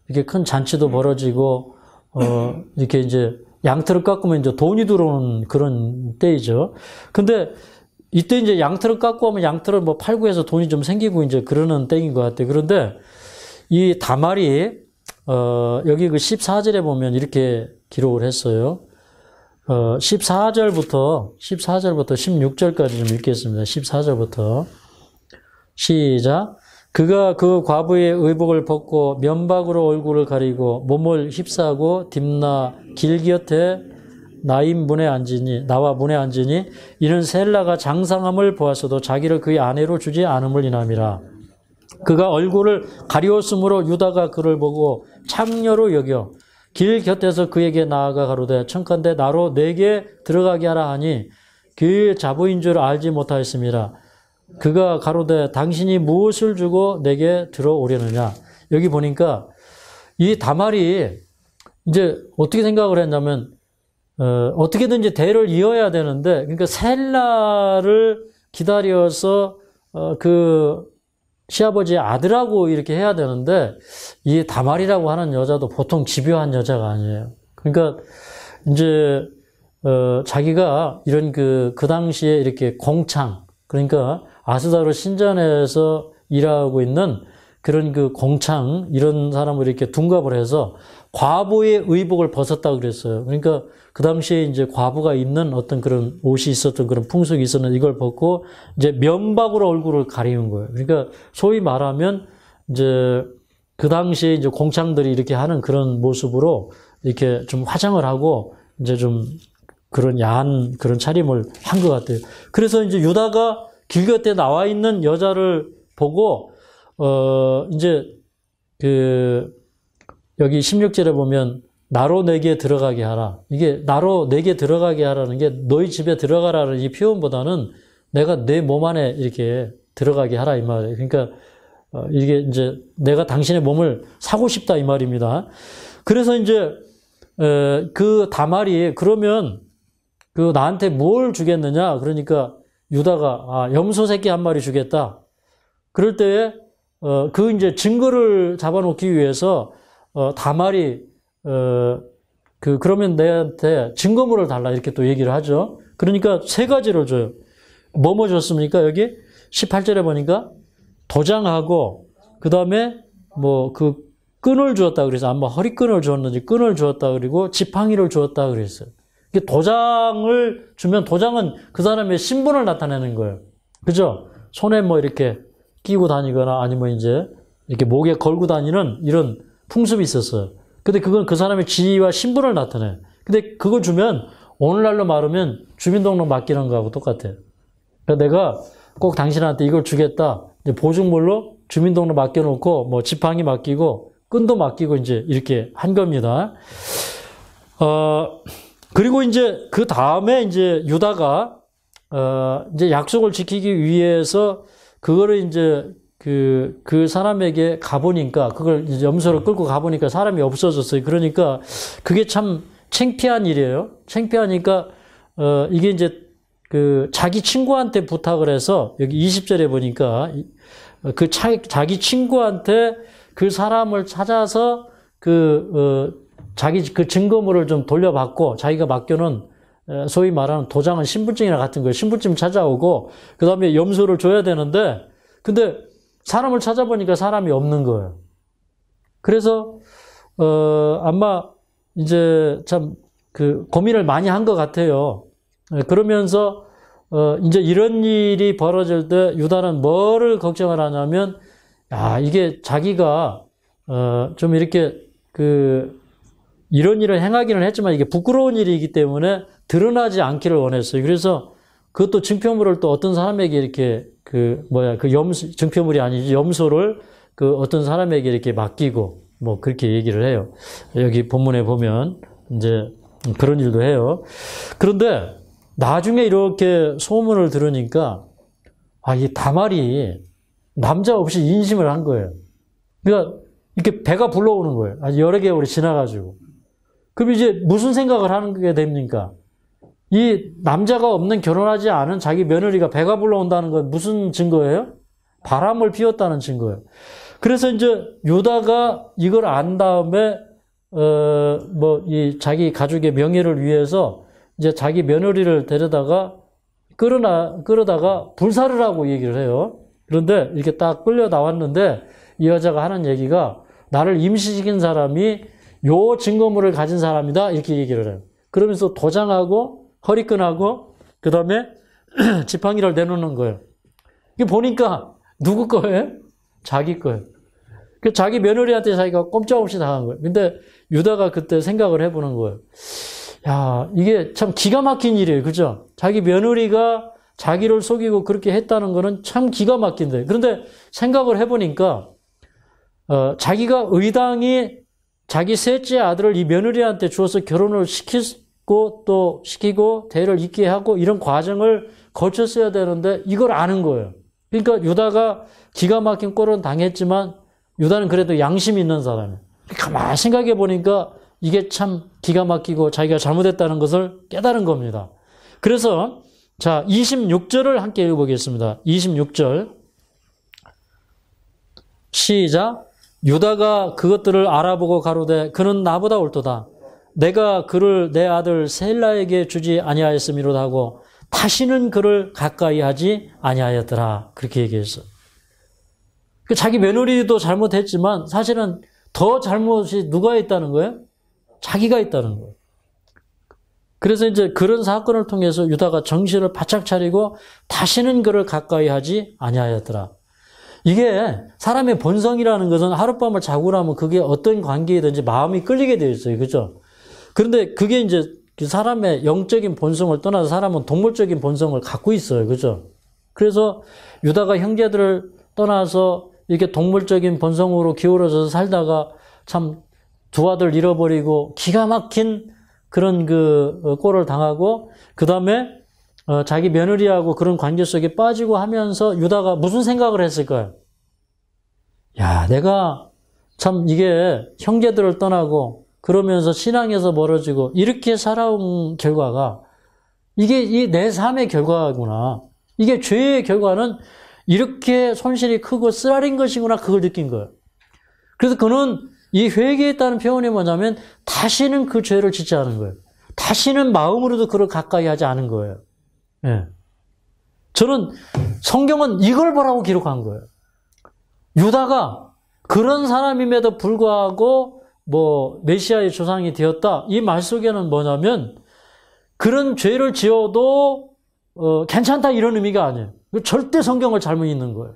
이렇게 큰 잔치도 벌어지고 이렇게 이제 양털을 깎으면 이제 돈이 들어오는 그런 때이죠. 근데 이때 이제 양털을 깎고 하면 양털을 팔고 해서 돈이 좀 생기고 이제 그러는 때인 것 같아요. 그런데 이 다말이 여기 14절에 보면 이렇게 기록을 했어요. 14절부터 16절까지 좀 읽겠습니다. 14절부터 시작. 그가 그 과부의 의복을 벗고 면박으로 얼굴을 가리고 몸을 휩싸고 딥나 길 곁에 나와 문에 앉으니 이는 셀라가 장상함을 보았어도 자기를 그의 아내로 주지 않음을 인함이라. 그가 얼굴을 가리웠으므로 유다가 그를 보고 창녀로 여겨 길 곁에서 그에게 나아가 가로되 청컨대 나로 내게 들어가게 하라 하니 그 자부인 줄 알지 못하였습니다. 그가 가로되 당신이 무엇을 주고 내게 들어오려느냐. 여기 보니까 이 다말이 이제 어떻게 생각을 했냐면 어떻게든지 대를 이어야 되는데, 그러니까 셀라를 기다려서 그 시아버지의 아들하고 이렇게 해야 되는데, 이 다말이라고 하는 여자도 보통 집요한 여자가 아니에요. 그러니까 이제 자기가 이런 그 당시에 이렇게 공창, 그러니까 아스다로 신전에서 일하고 있는 그런 그 공창, 이런 사람을 이렇게 둔갑을 해서 과부의 의복을 벗었다고 그랬어요. 그러니까 그 당시에 이제 과부가 입는 어떤 그런 옷이 있었던 그런 풍속이 있었는데 이걸 벗고 이제 면박으로 얼굴을 가리는 거예요. 그러니까 소위 말하면 이제 그 당시에 이제 공창들이 이렇게 하는 그런 모습으로 이렇게 좀 화장을 하고 이제 좀 그런 야한 그런 차림을 한 것 같아요. 그래서 이제 유다가 길 곁에 나와 있는 여자를 보고 이제 여기 16절에 보면 나로 내게 들어가게 하라. 이게 나로 내게 들어가게 하라는 게 너희 집에 들어가라는 이 표현보다는 내가 내 몸 안에 이렇게 들어가게 하라 이 말이에요. 그러니까 이게 이제 내가 당신의 몸을 사고 싶다 이 말입니다. 그래서 이제 그 다말이 그러면 그 나한테 뭘 주겠느냐? 그러니까 유다가 염소 새끼 한 마리 주겠다. 그럴 때에 그 이제 증거를 잡아놓기 위해서 다말이 그러면 내한테 증거물을 달라 이렇게 또 얘기를 하죠. 그러니까 세 가지를 줘요. 뭐뭐 줬습니까? 여기 18절에 보니까 도장하고 그다음에 뭐 그 끈을 주었다 그래서 아마 허리끈을 주었는지 끈을 주었다 그리고 지팡이를 주었다 그랬어요. 도장을 주면 도장은 그 사람의 신분을 나타내는 거예요. 그죠? 손에 뭐 이렇게 끼고 다니거나 아니면 이제 이렇게 목에 걸고 다니는 이런 풍습이 있었어요. 근데 그건 그 사람의 지위와 신분을 나타내요. 근데 그걸 주면 오늘날로 말하면 주민등록 맡기는 거하고 똑같아요. 그러니까 내가 꼭 당신한테 이걸 주겠다. 이제 보증물로 주민등록 맡겨놓고 뭐 지팡이 맡기고 끈도 맡기고 이제 이렇게 한 겁니다. 그리고 이제 그 다음에 이제 유다가 이제 약속을 지키기 위해서 그거를 이제 그 사람에게 가보니까 그걸 이제 염소를 끌고 가보니까 사람이 없어졌어요. 그러니까 그게 참 창피한 일이에요. 창피하니까 이게 이제 그 자기 친구한테 부탁을 해서 여기 20절에 보니까 자기 친구한테 그 사람을 찾아서 자기 그 증거물을 좀 돌려받고 자기가 맡겨놓은 소위 말하는 도장은 신분증이나 같은 거예요. 신분증 찾아오고 그 다음에 염소를 줘야 되는데 근데 사람을 찾아보니까 사람이 없는 거예요. 그래서 아마 이제 참 그 고민을 많이 한 것 같아요. 그러면서 이제 이런 일이 벌어질 때 유다는 뭐를 걱정을 하냐면 이게 자기가 좀 이렇게 이런 일을 행하기는 했지만 이게 부끄러운 일이기 때문에 드러나지 않기를 원했어요. 그래서 그것도 증표물을 또 어떤 사람에게 이렇게 증표물이 아니지 염소를 어떤 사람에게 이렇게 맡기고 뭐 그렇게 얘기를 해요. 여기 본문에 보면 이제 그런 일도 해요. 그런데 나중에 이렇게 소문을 들으니까 이 다말이 남자 없이 인심을 한 거예요. 그러니까 이렇게 배가 불러오는 거예요. 여러 개월이 지나가지고. 그럼 이제 무슨 생각을 하는 게 됩니까? 이 남자가 없는 결혼하지 않은 자기 며느리가 배가 불러온다는 건 무슨 증거예요? 바람을 피웠다는 증거예요. 그래서 이제 유다가 이걸 안 다음에 이 자기 가족의 명예를 위해서 이제 자기 며느리를 데려다가 끌어다가 불사를 하고 얘기를 해요. 그런데 이렇게 딱 끌려 나왔는데 이 여자가 하는 얘기가 나를 임시시킨 사람이 요 증거물을 가진 사람이다 이렇게 얘기를 해요. 그러면서 도장하고 허리끈하고 그 다음에 지팡이를 내놓는 거예요. 이게 보니까 누구 거예요? 자기 거예요. 자기 며느리한테 자기가 꼼짝없이 당한 거예요. 근데 유다가 그때 생각을 해보는 거예요. 야, 이게 참 기가 막힌 일이에요. 그죠? 자기 며느리가 자기를 속이고 그렇게 했다는 거는 참 기가 막힌데. 그런데 생각을 해보니까, 자기가 의당이 자기 셋째 아들을 이 며느리한테 주어서 결혼을 시키고 또 시키고 대를 잇게 하고 이런 과정을 거쳤어야 되는데 이걸 아는 거예요. 그러니까 유다가 기가 막힌 꼴은 당했지만 유다는 그래도 양심 있는 사람이에요. 가만히 생각해 보니까 이게 참 기가 막히고 자기가 잘못했다는 것을 깨달은 겁니다. 그래서 자 26절을 함께 읽어보겠습니다. 26절 시작. 유다가 그것들을 알아보고 가로되 그는 나보다 옳도다. 내가 그를 내 아들 셀라에게 주지 아니하였음이로다 하고 다시는 그를 가까이 하지 아니하였더라. 그렇게 얘기했어. 자기 며느리도 잘못했지만 사실은 더 잘못이 누가 있다는 거예요? 자기가 있다는 거예요. 그래서 이제 그런 사건을 통해서 유다가 정신을 바짝 차리고 다시는 그를 가까이 하지 아니하였더라. 이게 사람의 본성이라는 것은 하룻밤을 자고 나면 그게 어떤 관계이든지 마음이 끌리게 되어 있어요. 그죠? 그런데 그게 이제 사람의 영적인 본성을 떠나서 사람은 동물적인 본성을 갖고 있어요. 그죠? 그래서 유다가 형제들을 떠나서 이렇게 동물적인 본성으로 기울어져서 살다가 참 두 아들 잃어버리고 기가 막힌 그런 그 꼴을 당하고 그 다음에 자기 며느리하고 그런 관계 속에 빠지고 하면서 유다가 무슨 생각을 했을까요? 야, 내가 참 이게 형제들을 떠나고 그러면서 신앙에서 멀어지고 이렇게 살아온 결과가 이게 이 내 삶의 결과구나. 이게 죄의 결과는 이렇게 손실이 크고 쓰라린 것이구나. 그걸 느낀 거예요. 그래서 그는 이 회개했다는 표현이 뭐냐면 다시는 그 죄를 짓지 않은 거예요. 다시는 마음으로도 그를 가까이 하지 않은 거예요. 예. 저는 성경은 이걸 보라고 기록한 거예요. 유다가 그런 사람임에도 불구하고 뭐 메시아의 조상이 되었다. 이 말 속에는 뭐냐면 그런 죄를 지어도 괜찮다 이런 의미가 아니에요. 절대 성경을 잘못 읽는 거예요.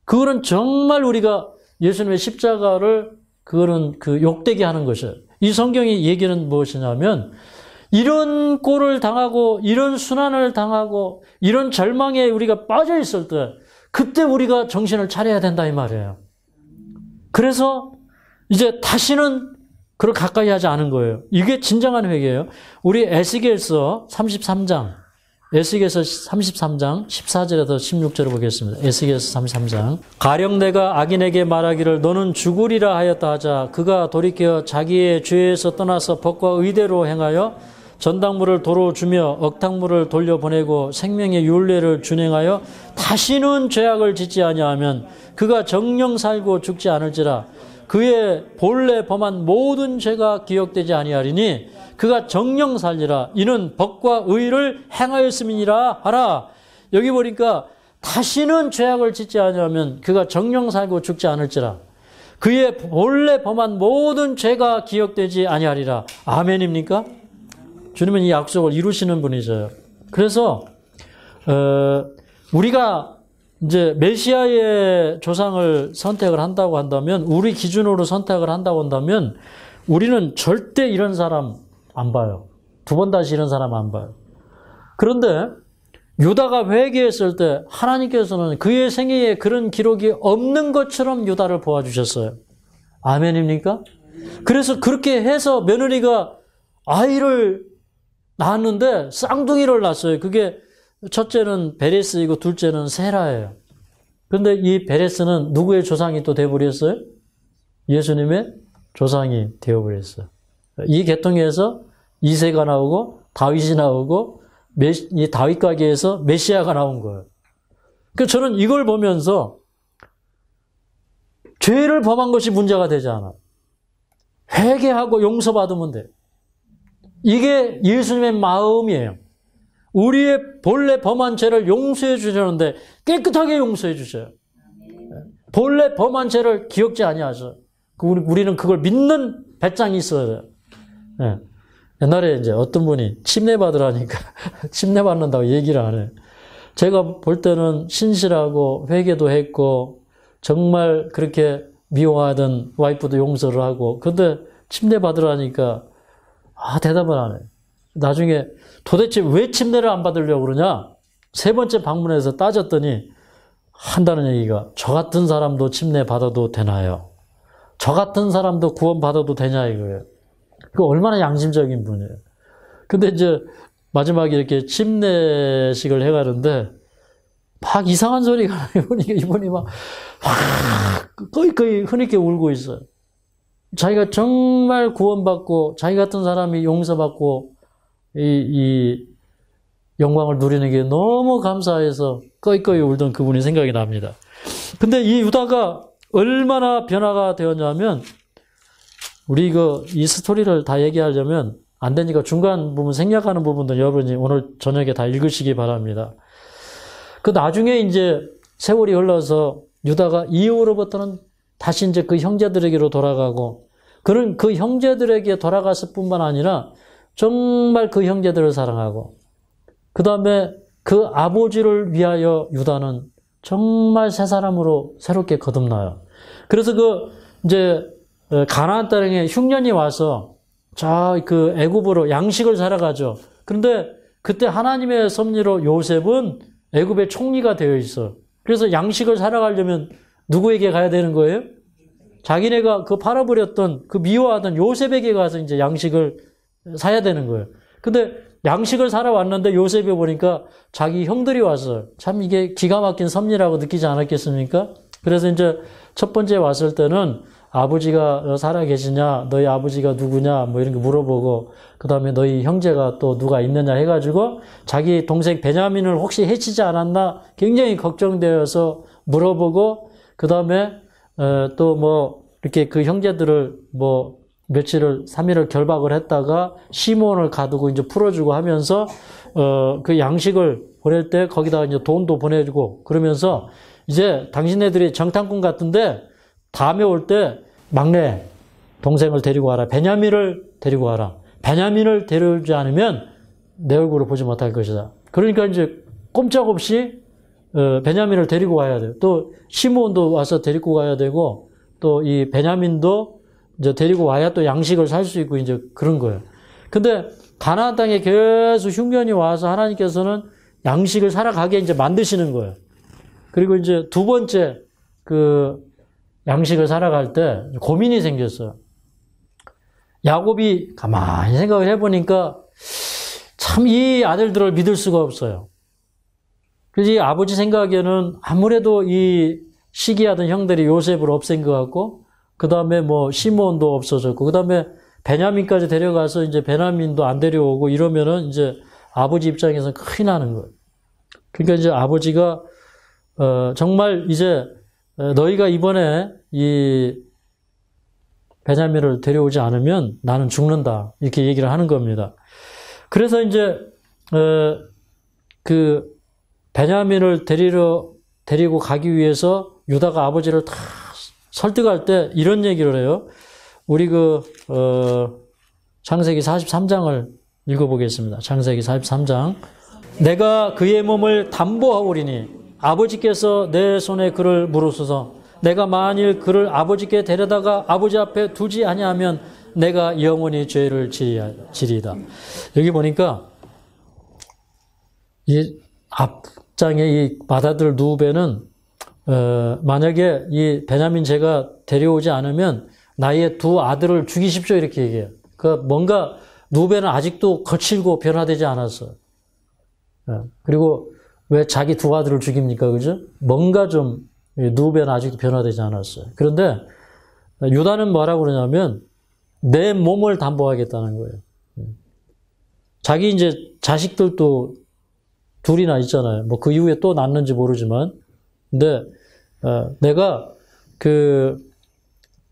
그거는 정말 우리가 예수님의 십자가를 그거는 그 욕되게 하는 것이에요. 이 성경의 얘기는 무엇이냐면 이런 꼴을 당하고 이런 순환을 당하고 이런 절망에 우리가 빠져 있을 때 그때 우리가 정신을 차려야 된다 이 말이에요. 그래서 이제 다시는 그를 가까이 하지 않은 거예요. 이게 진정한 회개예요. 우리 에스겔서 33장 에스겔서 33장 14절에서 16절을 보겠습니다. 에스겔서 33장 가령 내가 악인에게 말하기를 너는 죽으리라 하였다 하자 그가 돌이켜 자기의 죄에서 떠나서 법과 의대로 행하여 전당물을 도로 주며 억탕물을 돌려보내고 생명의 율례를 준행하여 다시는 죄악을 짓지 아니하면 그가 정령 살고 죽지 않을지라 그의 본래 범한 모든 죄가 기억되지 아니하리니 그가 정령 살리라 이는 법과 의를 행하였음이니라 하라. 여기 보니까 다시는 죄악을 짓지 아니하면 그가 정령 살고 죽지 않을지라 그의 본래 범한 모든 죄가 기억되지 아니하리라. 아멘입니까? 주님은 이 약속을 이루시는 분이세요. 그래서 우리가 이제 메시아의 조상을 선택을 한다고 한다면 우리 기준으로 선택을 한다고 한다면 우리는 절대 이런 사람 안 봐요. 두 번 다시 이런 사람 안 봐요. 그런데 유다가 회개했을 때 하나님께서는 그의 생애에 그런 기록이 없는 것처럼 유다를 보아주셨어요. 아멘입니까? 그래서 그렇게 해서 며느리가 아이를 낳았는데 쌍둥이를 낳았어요. 그게 첫째는 베레스이고 둘째는 세라예요. 그런데 이 베레스는 누구의 조상이 또 되어버렸어요? 예수님의 조상이 되어버렸어요. 이 계통에서 이새가 나오고 다윗이 나오고 이 다윗 가게에서 메시아가 나온 거예요. 그래서 저는 이걸 보면서 죄를 범한 것이 문제가 되지 않아. 회개하고 용서받으면 돼. 이게 예수님의 마음이에요. 우리의 본래 범한 죄를 용서해 주셨는데 깨끗하게 용서해 주셔요. 본래 범한 죄를 기억지 아니하셔. 우리는 그걸 믿는 배짱이 있어야 돼요. 네. 옛날에 이제 어떤 분이 침례 받으라니까 침례 받는다고 얘기를 안 해요. 제가 볼 때는 신실하고 회개도 했고 정말 그렇게 미워하던 와이프도 용서를 하고 근데 침례 받으라니까 대답을 안 해요. 나중에 도대체 왜 침례를 안 받으려고 그러냐? 세 번째 방문해서 따졌더니 한다는 얘기가 저 같은 사람도 침례 받아도 되나요? 저 같은 사람도 구원 받아도 되냐 이거예요. 그 얼마나 양심적인 분이에요. 근데 이제 마지막에 이렇게 침례식을 해가는데 막 이상한 소리가 나요. 이분이 막 거의 흐릿게 울고 있어요. 자기가 정말 구원받고 자기 같은 사람이 용서받고 이 영광을 누리는 게 너무 감사해서 꺼이꺼이 울던 그분이 생각이 납니다. 근데 이 유다가 얼마나 변화가 되었냐면 우리 이 스토리를 다 얘기하려면 안 되니까 중간 부분 생략하는 부분도 여러분이 오늘 저녁에 다 읽으시기 바랍니다. 그 나중에 이제 세월이 흘러서 유다가 이후로부터는 다시 이제 그 형제들에게로 돌아가고 그런 그 형제들에게 돌아갔을 뿐만 아니라 정말 그 형제들을 사랑하고 그 다음에 그 아버지를 위하여 유다는 정말 새 사람으로 새롭게 거듭나요. 그래서 이제 가나안 땅에 흉년이 와서 그 애굽으로 양식을 사러 가죠. 그런데 그때 하나님의 섭리로 요셉은 애굽의 총리가 되어 있어. 그래서 양식을 사러 가려면 누구에게 가야 되는 거예요? 자기네가 팔아버렸던 미워하던 요셉에게 가서 이제 양식을 사야 되는 거예요. 근데 양식을 사러 왔는데 요셉이 보니까 자기 형들이 왔어요. 참 이게 기가 막힌 섭리라고 느끼지 않았겠습니까? 그래서 이제 첫 번째 왔을 때는 아버지가 살아 계시냐, 너희 아버지가 누구냐, 뭐 이런 거 물어보고, 그 다음에 너희 형제가 또 누가 있느냐 해가지고, 자기 동생 베냐민을 혹시 해치지 않았나 굉장히 걱정되어서 물어보고, 그 다음에, 또 이렇게 그 형제들을 며칠을, 3일을 결박을 했다가 시몬을 가두고 이제 풀어주고 하면서, 그 양식을 보낼 때 거기다가 이제 돈도 보내주고, 그러면서 이제 당신네들이 정탐꾼 같은데, 다음에 올 때 막내 동생을 데리고 와라. 베냐민을 데리고 와라. 베냐민을 데려오지 않으면 내 얼굴을 보지 못할 것이다. 그러니까 이제 꼼짝없이 베냐민을 데리고 와야 돼요. 또 시므온도 와서 데리고 가야 되고 또 이 베냐민도 이제 데리고 와야 또 양식을 살 수 있고 이제 그런 거예요. 근데 가나안 땅에 계속 흉년이 와서 하나님께서는 양식을 살아가게 이제 만드시는 거예요. 그리고 이제 두 번째 양식을 살아갈 때 고민이 생겼어요. 야곱이 가만히 생각을 해보니까 참 이 아들들을 믿을 수가 없어요. 그래서 이 아버지 생각에는 아무래도 이 시기하던 형들이 요셉을 없앤 것 같고, 그 다음에 시므온도 없어졌고, 그 다음에 베냐민까지 데려가서 이제 베냐민도 안 데려오고 이러면은 이제 아버지 입장에서는 큰일 나는 거예요. 그러니까 이제 아버지가, 정말 이제 너희가 이번에 이 베냐민을 데려오지 않으면 나는 죽는다. 이렇게 얘기를 하는 겁니다. 그래서 이제, 베냐민을 데리고 가기 위해서 유다가 아버지를 다 설득할 때 이런 얘기를 해요. 우리 창세기 43장을 읽어보겠습니다. 창세기 43장. 내가 그의 몸을 담보하오리니 아버지께서 내 손에 그를 물으소서. 내가 만일 그를 아버지께 데려다가 아버지 앞에 두지 아니하면 내가 영원히 죄를 지리이다. 여기 보니까 이 앞장에 이 맏아들 누베는 만약에 이 베냐민 제가 데려오지 않으면 나의 두 아들을 죽이십시오 이렇게 얘기해요. 뭔가 누베는 아직도 거칠고 변화되지 않았어요. 그리고 왜 자기 두 아들을 죽입니까? 그죠? 뭔가 좀, 누베는 아직도 변화되지 않았어요. 그런데, 유다는 뭐라고 그러냐면, 내 몸을 담보하겠다는 거예요. 자기 이제 자식들도 둘이나 있잖아요. 그 이후에 또 낳는지 모르지만. 근데, 내가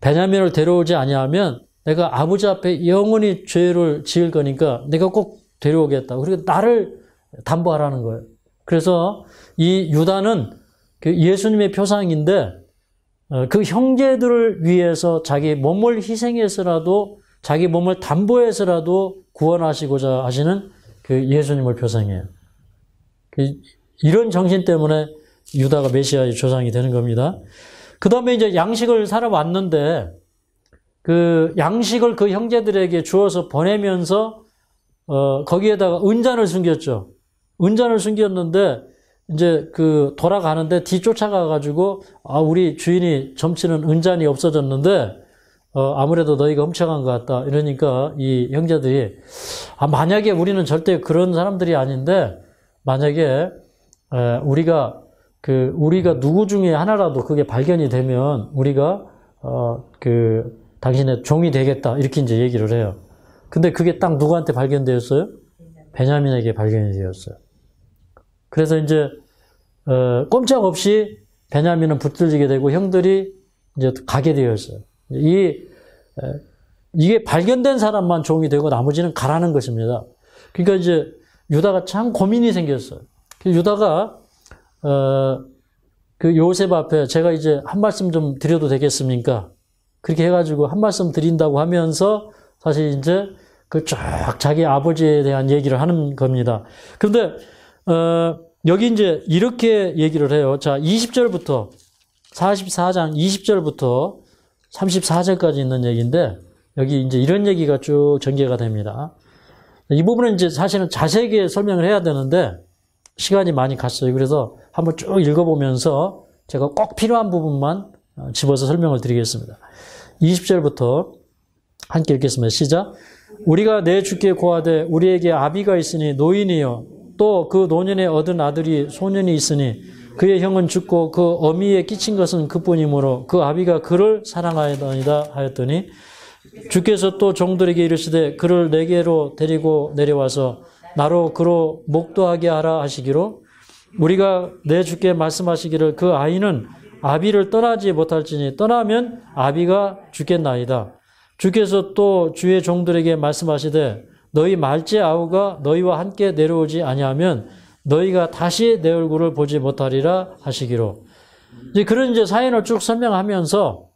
베냐민을 데려오지 아니하면 내가 아버지 앞에 영원히 죄를 지을 거니까 내가 꼭 데려오겠다. 그리고 나를 담보하라는 거예요. 그래서 이 유다는 예수님의 표상인데 그 형제들을 위해서 자기 몸을 희생해서라도 자기 몸을 담보해서라도 구원하시고자 하시는 예수님을 표상해요. 이런 정신 때문에 유다가 메시아의 조상이 되는 겁니다. 그 다음에 이제 양식을 사러 왔는데 그 양식을 그 형제들에게 주어서 보내면서 거기에다가 은잔을 숨겼죠. 은잔을 숨겼는데, 이제 돌아가는데 뒤쫓아가가지고, 우리 주인이 점치는 은잔이 없어졌는데, 아무래도 너희가 훔쳐간 것 같다. 이러니까 이 형제들이, 만약에 우리는 절대 그런 사람들이 아닌데, 만약에, 우리가 누구 중에 하나라도 그게 발견이 되면, 우리가, 당신의 종이 되겠다. 이렇게 이제 얘기를 해요. 근데 그게 딱 누구한테 발견되었어요? 베냐민에게 발견이 되었어요. 그래서 이제, 꼼짝없이 베냐민은 붙들리게 되고 형들이 이제 가게 되었어요. 이게 발견된 사람만 종이 되고 나머지는 가라는 것입니다. 그러니까 이제 유다가 참 고민이 생겼어요. 유다가, 요셉 앞에 제가 이제 한 말씀 좀 드려도 되겠습니까? 그렇게 해가지고 한 말씀 드린다고 하면서 사실 이제 쫙 자기 아버지에 대한 얘기를 하는 겁니다. 그런데, 여기 이제 이렇게 얘기를 해요. 자, 20절부터, 44장 20절부터 34절까지 있는 얘기인데, 여기 이제 이런 얘기가 쭉 전개가 됩니다. 이 부분은 이제 사실은 자세하게 설명을 해야 되는데, 시간이 많이 갔어요. 그래서 한번 쭉 읽어보면서 제가 꼭 필요한 부분만 집어서 설명을 드리겠습니다. 20절부터 함께 읽겠습니다. 시작. 우리가 내 주께 고하되 우리에게 아비가 있으니 노인이요 또 그 노년에 얻은 아들이 소년이 있으니 그의 형은 죽고 그 어미에 끼친 것은 그뿐이므로 그 아비가 그를 사랑하였더이다 하였더니 주께서 또 종들에게 이르시되 그를 내게로 데리고 내려와서 나로 그로 목도하게 하라 하시기로 우리가 내 주께 말씀하시기를 그 아이는 아비를 떠나지 못할지니 떠나면 아비가 죽겠나이다. 주께서 또 주의 종들에게 말씀하시되 너희 말째 아우가 너희와 함께 내려오지 아니하면 너희가 다시 내 얼굴을 보지 못하리라 하시기로. 이제 그런 이제 사연을 쭉 설명하면서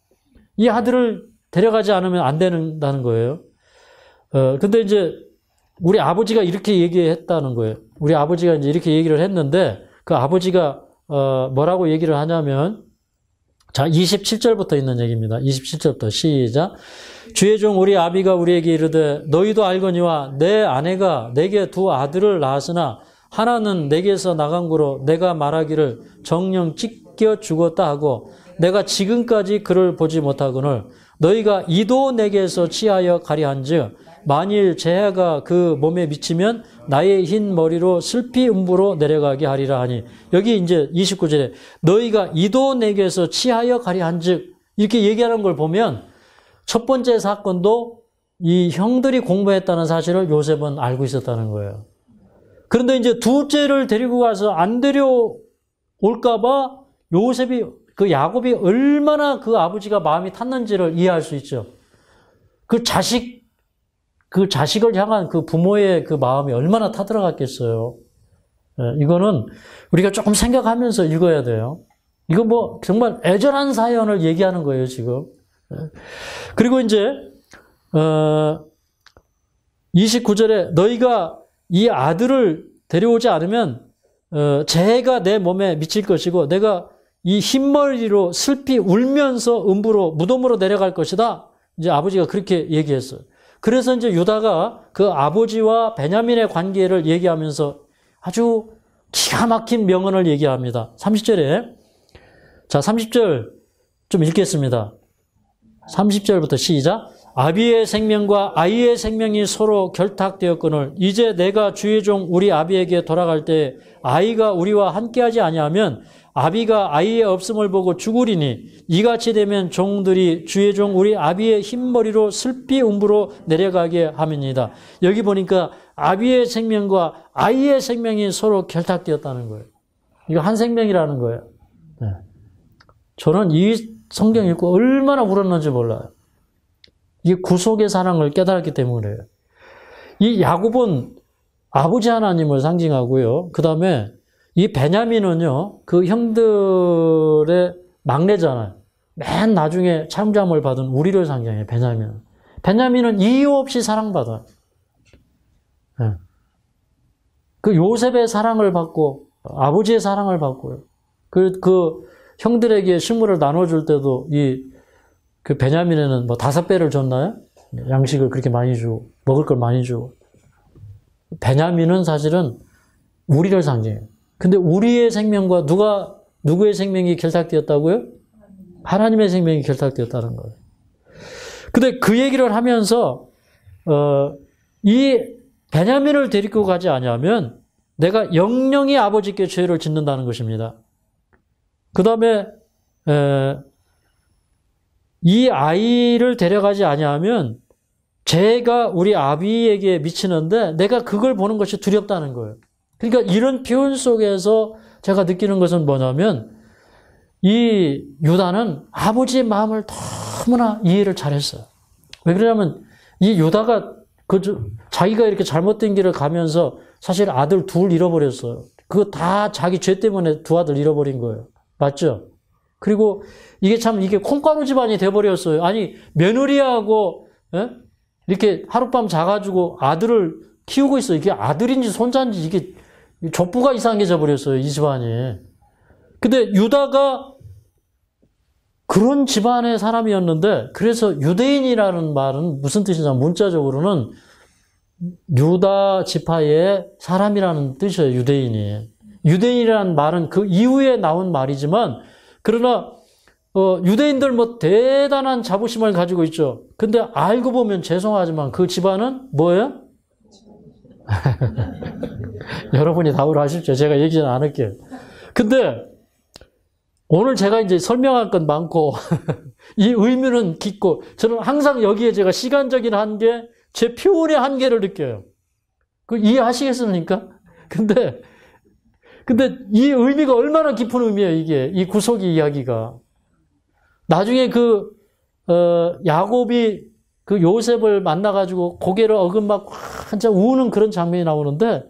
이 아들을 데려가지 않으면 안 된다는 거예요. 근데 이제 우리 아버지가 이렇게 얘기했다는 거예요. 우리 아버지가 이제 이렇게 얘기를 했는데 그 아버지가 뭐라고 얘기를 하냐면 자, 27절부터 있는 얘기입니다. 27절부터 시작. 주의 종 우리 아비가 우리에게 이르되 너희도 알거니와 내 아내가 내게 두 아들을 낳았으나 하나는 내게서 나간 거로 내가 말하기를 정령 찢겨 죽었다 하고 내가 지금까지 그를 보지 못하거늘 너희가 이도 내게서 취하여 가리한즉 만일 재해가 그 몸에 미치면 나의 흰 머리로 슬피 음부로 내려가게 하리라 하니 여기 이제 29절에 너희가 이도 내게서 취하여 가리한즉 이렇게 얘기하는 걸 보면 첫 번째 사건도 이 형들이 공부했다는 사실을 요셉은 알고 있었다는 거예요. 그런데 이제 둘째를 데리고 가서 안 데려올까봐 요셉이 그 야곱이 얼마나 그 아버지가 마음이 탔는지를 이해할 수 있죠. 그 자식을 향한 그 부모의 그 마음이 얼마나 타들어갔겠어요. 이거는 우리가 조금 생각하면서 읽어야 돼요. 이거 뭐 정말 애절한 사연을 얘기하는 거예요, 지금. 그리고 이제 29절에 너희가 이 아들을 데려오지 않으면 재해가 내 몸에 미칠 것이고 내가 이 흰머리로 슬피 울면서 음부로 무덤으로 내려갈 것이다. 이제 아버지가 그렇게 얘기했어요. 그래서 이제 유다가 그 아버지와 베냐민의 관계를 얘기하면서 아주 기가 막힌 명언을 얘기합니다. 30절에 자 30절 좀 읽겠습니다. 30절부터 시작. 아비의 생명과 아이의 생명이 서로 결탁되었거늘 이제 내가 주의 종 우리 아비에게 돌아갈 때 아이가 우리와 함께하지 아니하면 아비가 아이의 없음을 보고 죽으리니 이같이 되면 종들이 주의 종 우리 아비의 흰머리로 슬피 음부로 내려가게 함이니이다. 여기 보니까 아비의 생명과 아이의 생명이 서로 결탁되었다는 거예요. 이거 한 생명이라는 거예요. 네. 저는 이 성경 읽고 얼마나 울었는지 몰라요. 이게 구속의 사랑을 깨달았기 때문에 그래요. 이 야곱은 아버지 하나님을 상징하고요. 그 다음에 이 베냐민은요, 그 형들의 막내잖아요. 맨 나중에 창조함을 받은 우리를 상징해요, 베냐민은. 베냐민은 이유 없이 사랑받아요. 네. 그 요셉의 사랑을 받고, 아버지의 사랑을 받고요. 그 형들에게 식물을 나눠줄 때도 그 베냐민에는 뭐 5배를 줬나요? 양식을 그렇게 많이 주고, 먹을 걸 많이 주고. 베냐민은 사실은 우리를 상징해요. 근데 우리의 생명과 누구의 생명이 결탁되었다고요? 하나님의 생명이 결탁되었다는 거예요. 근데 그 얘기를 하면서 이 베냐민을 데리고 가지 않으면 내가 영영이 아버지께 죄를 짓는다는 것입니다. 그 다음에 이 아이를 데려가지 아니하면 죄가 우리 아비에게 미치는데 내가 그걸 보는 것이 두렵다는 거예요. 그러니까 이런 표현 속에서 제가 느끼는 것은 뭐냐면 이 유다는 아버지의 마음을 너무나 이해를 잘했어요. 왜 그러냐면 이 유다가 자기가 이렇게 잘못된 길을 가면서 사실 아들 둘 잃어버렸어요. 그거 다 자기 죄 때문에 두 아들 잃어버린 거예요. 맞죠? 그리고 이게 콩가루 집안이 돼버렸어요. 아니 며느리하고 이렇게 하룻밤 자가지고 아들을 키우고 있어요. 이게 아들인지 손자인지 이게 족부가 이상해져 버렸어요. 이 집안이. 근데 유다가 그런 집안의 사람이었는데 그래서 유대인이라는 말은 무슨 뜻이냐면 문자적으로는 유다 지파의 사람이라는 뜻이에요. 유대인이. 유대인이라는 말은 그 이후에 나온 말이지만 그러나 유대인들 뭐 대단한 자부심을 가지고 있죠. 근데 알고 보면 죄송하지만 그 집안은 뭐예요? 여러분이 답을 하십시오. 제가 얘기는 안 할게요. 근데 오늘 제가 이제 설명할 건 많고 이 의미는 깊고 저는 항상 여기에 제가 시간적인 한계, 제 표현의 한계를 느껴요. 그 이해하시겠습니까? 근데 이 의미가 얼마나 깊은 의미예요, 이게. 이 구속의 이야기가. 나중에 야곱이 그 요셉을 만나가지고 고개를 어긋막 한참 우는 그런 장면이 나오는데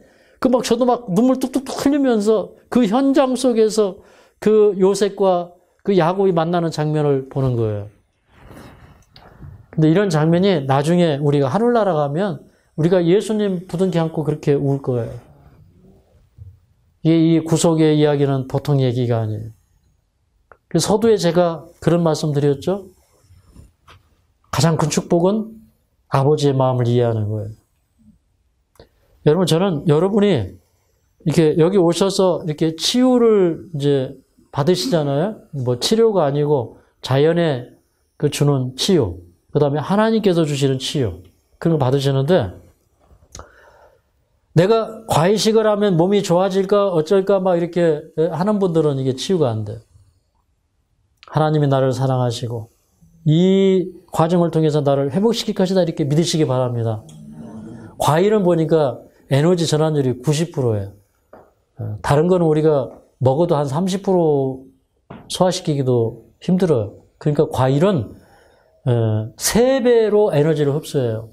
저도 막 눈물 뚝뚝뚝 흘리면서 그 현장 속에서 그 요셉과 그 야곱이 만나는 장면을 보는 거예요. 근데 이런 장면이 나중에 우리가 하늘나라 가면 우리가 예수님 부둥켜 안고 그렇게 울 거예요. 이 구속의 이야기는 보통 얘기가 아니에요. 그래서 서두에 제가 그런 말씀 드렸죠. 가장 큰 축복은 아버지의 마음을 이해하는 거예요. 여러분, 저는 여러분이 이렇게 여기 오셔서 이렇게 치유를 이제 받으시잖아요. 뭐 치료가 아니고 자연에 주는 치유. 그 다음에 하나님께서 주시는 치유. 그런 거 받으시는데 내가 과일식을 하면 몸이 좋아질까 어쩔까 막 이렇게 하는 분들은 이게 치유가 안 돼요. 하나님이 나를 사랑하시고 이 과정을 통해서 나를 회복시킬 것이다 이렇게 믿으시기 바랍니다. 과일은 보니까 에너지 전환율이 90%예요. 다른 거는 우리가 먹어도 한 30% 소화시키기도 힘들어요. 그러니까 과일은 3배로 에너지를 흡수해요.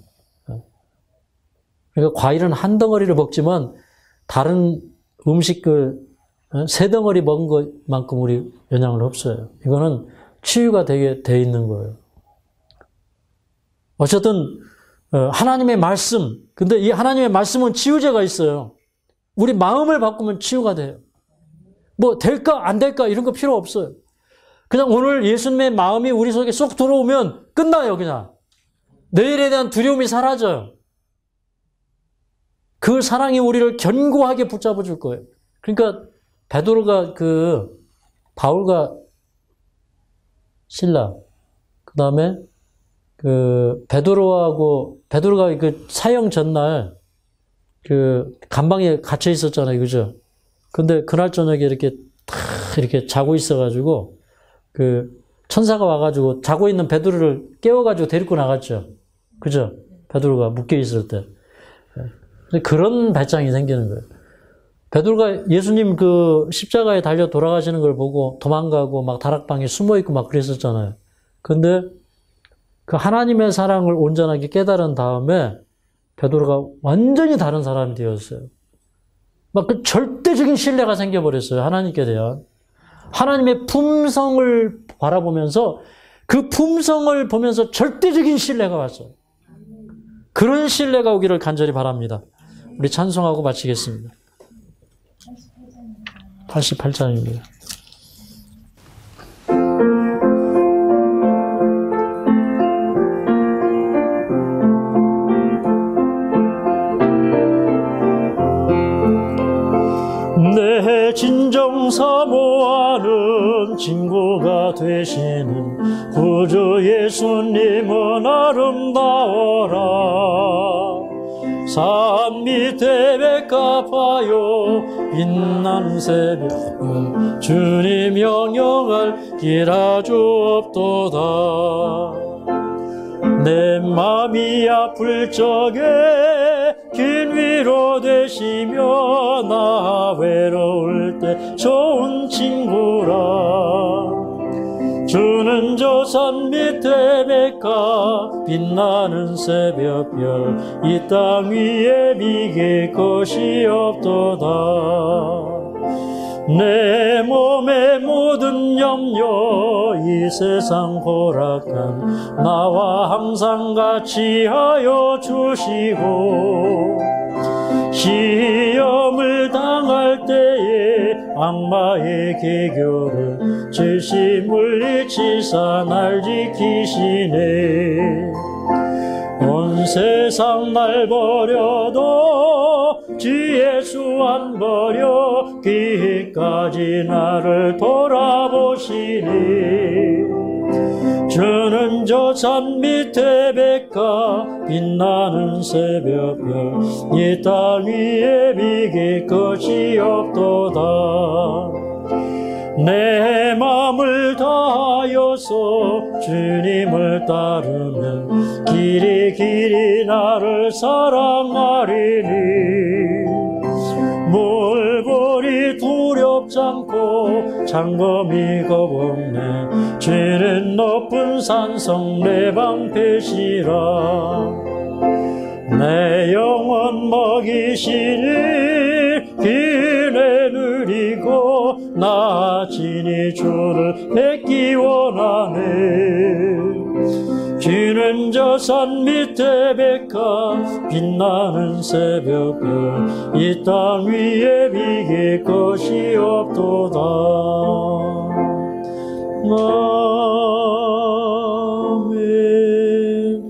그러니까 과일은 한 덩어리를 먹지만 다른 음식을 3덩어리 먹은 것만큼 우리 영양을 흡수해요. 이거는 치유가 되게 돼 있는 거예요. 어쨌든 하나님의 말씀, 근데 이 하나님의 말씀은 치유제가 있어요. 우리 마음을 바꾸면 치유가 돼요. 뭐 될까 안 될까 이런 거 필요 없어요. 그냥 오늘 예수님의 마음이 우리 속에 쏙 들어오면 끝나요. 그냥 내일에 대한 두려움이 사라져요. 그 사랑이 우리를 견고하게 붙잡아 줄 거예요. 그러니까 베드로가 바울과 실라, 그 다음에 베드로가 그 사형 전날 감방에 갇혀 있었잖아요. 그죠? 근데 그날 저녁에 이렇게 자고 있어가지고 천사가 와가지고 자고 있는 베드로를 깨워가지고 데리고 나갔죠. 그죠? 베드로가 묶여 있을 때. 그런 배짱이 생기는 거예요. 베드로가 예수님 십자가에 달려 돌아가시는 걸 보고 도망가고 막 다락방에 숨어 있고 막 그랬었잖아요. 근데 그 하나님의 사랑을 온전하게 깨달은 다음에 베드로가 완전히 다른 사람이 되었어요. 막 절대적인 신뢰가 생겨버렸어요. 하나님께 대한. 하나님의 품성을 바라보면서 그 품성을 보면서 절대적인 신뢰가 왔어요. 그런 신뢰가 오기를 간절히 바랍니다. 우리 찬송하고 마치겠습니다. 88장입니다. 사모하는 친구가 되시는 구주 예수님은 아름다워라. 산 밑에 백합하여 빛나는 새벽 주님 영영할 길 아주 없도다. 내 맘이 아플 적에 긴 위로 되시며 나 외로울 때 좋은 친구라. 주는 저 산 밑에 백합 빛나는 새벽별 이 땅 위에 비길 것이 없도다. 내 몸의 모든 염려 이 세상 호락한 나와 항상 같이 하여 주시고 시험을 당할 때에 악마의 계교를 질시 물리치사 날 지키시네. 온 세상 날 버려도 주 예수 안 버려 끝까지 나를 돌아보시니. 주는 저 산 밑에 백합 빛나는 새벽별 이 땅 위에 비길 것이 없도다. 내 맘을 다하여서 주님을 따르면 길이 길이 나를 사랑하리니. 물벌이 두렵지 않고 장검이 겁없네. 주는 높은 산성 내 방패시라. 내 영혼 먹이시니 기내 누리고 나 진히 주를 뵙기 원하네. 주는 저 산 밑에 백합 빛나는 새벽별 이 땅 위에 비길 것이 없도다. 아멘.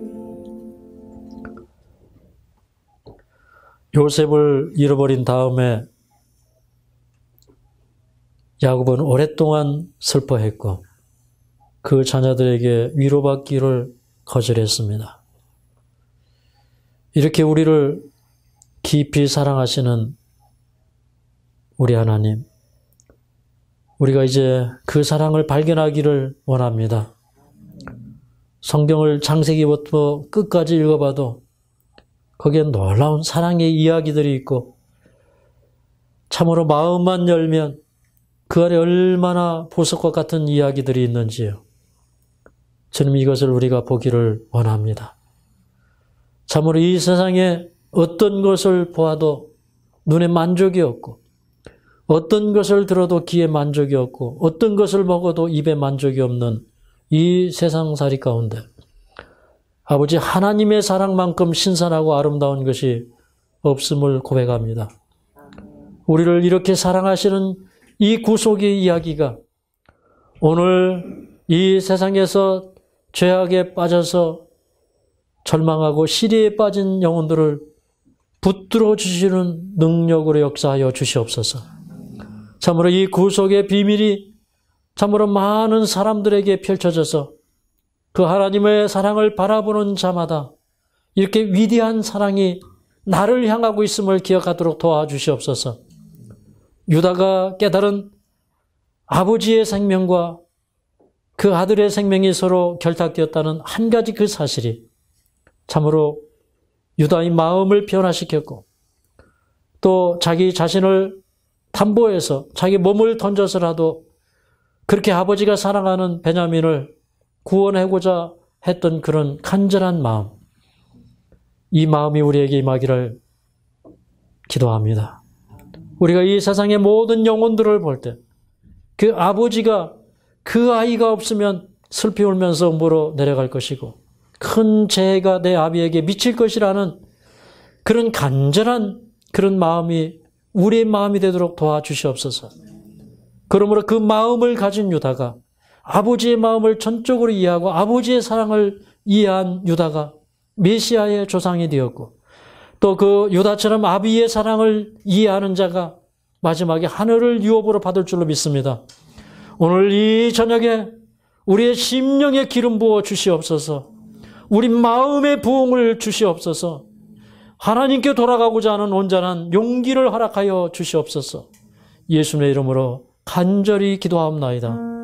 요셉을 잃어버린 다음에 야곱은 오랫동안 슬퍼했고 그 자녀들에게 위로받기를 거절했습니다. 이렇게 우리를 깊이 사랑하시는 우리 하나님, 우리가 이제 그 사랑을 발견하기를 원합니다. 성경을 창세기부터 끝까지 읽어봐도 거기에 놀라운 사랑의 이야기들이 있고 참으로 마음만 열면 그 안에 얼마나 보석과 같은 이야기들이 있는지요. 주님, 이것을 우리가 보기를 원합니다. 참으로 이 세상에 어떤 것을 보아도 눈에 만족이 없고 어떤 것을 들어도 귀에 만족이 없고 어떤 것을 먹어도 입에 만족이 없는 이 세상살이 가운데 아버지 하나님의 사랑만큼 신선하고 아름다운 것이 없음을 고백합니다. 우리를 이렇게 사랑하시는 이 구속의 이야기가 오늘 이 세상에서 죄악에 빠져서 절망하고 시리에 빠진 영혼들을 붙들어 주시는 능력으로 역사하여 주시옵소서. 참으로 이 구속의 비밀이 참으로 많은 사람들에게 펼쳐져서 그 하나님의 사랑을 바라보는 자마다 이렇게 위대한 사랑이 나를 향하고 있음을 기억하도록 도와주시옵소서. 유다가 깨달은 아버지의 생명과 그 아들의 생명이 서로 결탁되었다는 한 가지 그 사실이 참으로 유다의 마음을 변화시켰고 또 자기 자신을 담보해서 자기 몸을 던져서라도 그렇게 아버지가 사랑하는 베냐민을 구원하고자 했던 그런 간절한 마음, 이 마음이 우리에게 임하기를 기도합니다. 우리가 이 세상의 모든 영혼들을 볼 때 그 아버지가 그 아이가 없으면 슬피 울면서 물어 내려갈 것이고 큰 재해가 내 아비에게 미칠 것이라는 그런 간절한 그런 마음이 우리의 마음이 되도록 도와주시옵소서. 그러므로 그 마음을 가진 유다가 아버지의 마음을 전적으로 이해하고 아버지의 사랑을 이해한 유다가 메시아의 조상이 되었고 또 그 유다처럼 아비의 사랑을 이해하는 자가 마지막에 하늘을 유업으로 받을 줄로 믿습니다. 오늘 이 저녁에 우리의 심령에 기름 부어 주시옵소서. 우리 마음의 부흥을 주시옵소서. 하나님께 돌아가고자 하는 온전한 용기를 허락하여 주시옵소서. 예수님의 이름으로 간절히 기도하옵나이다.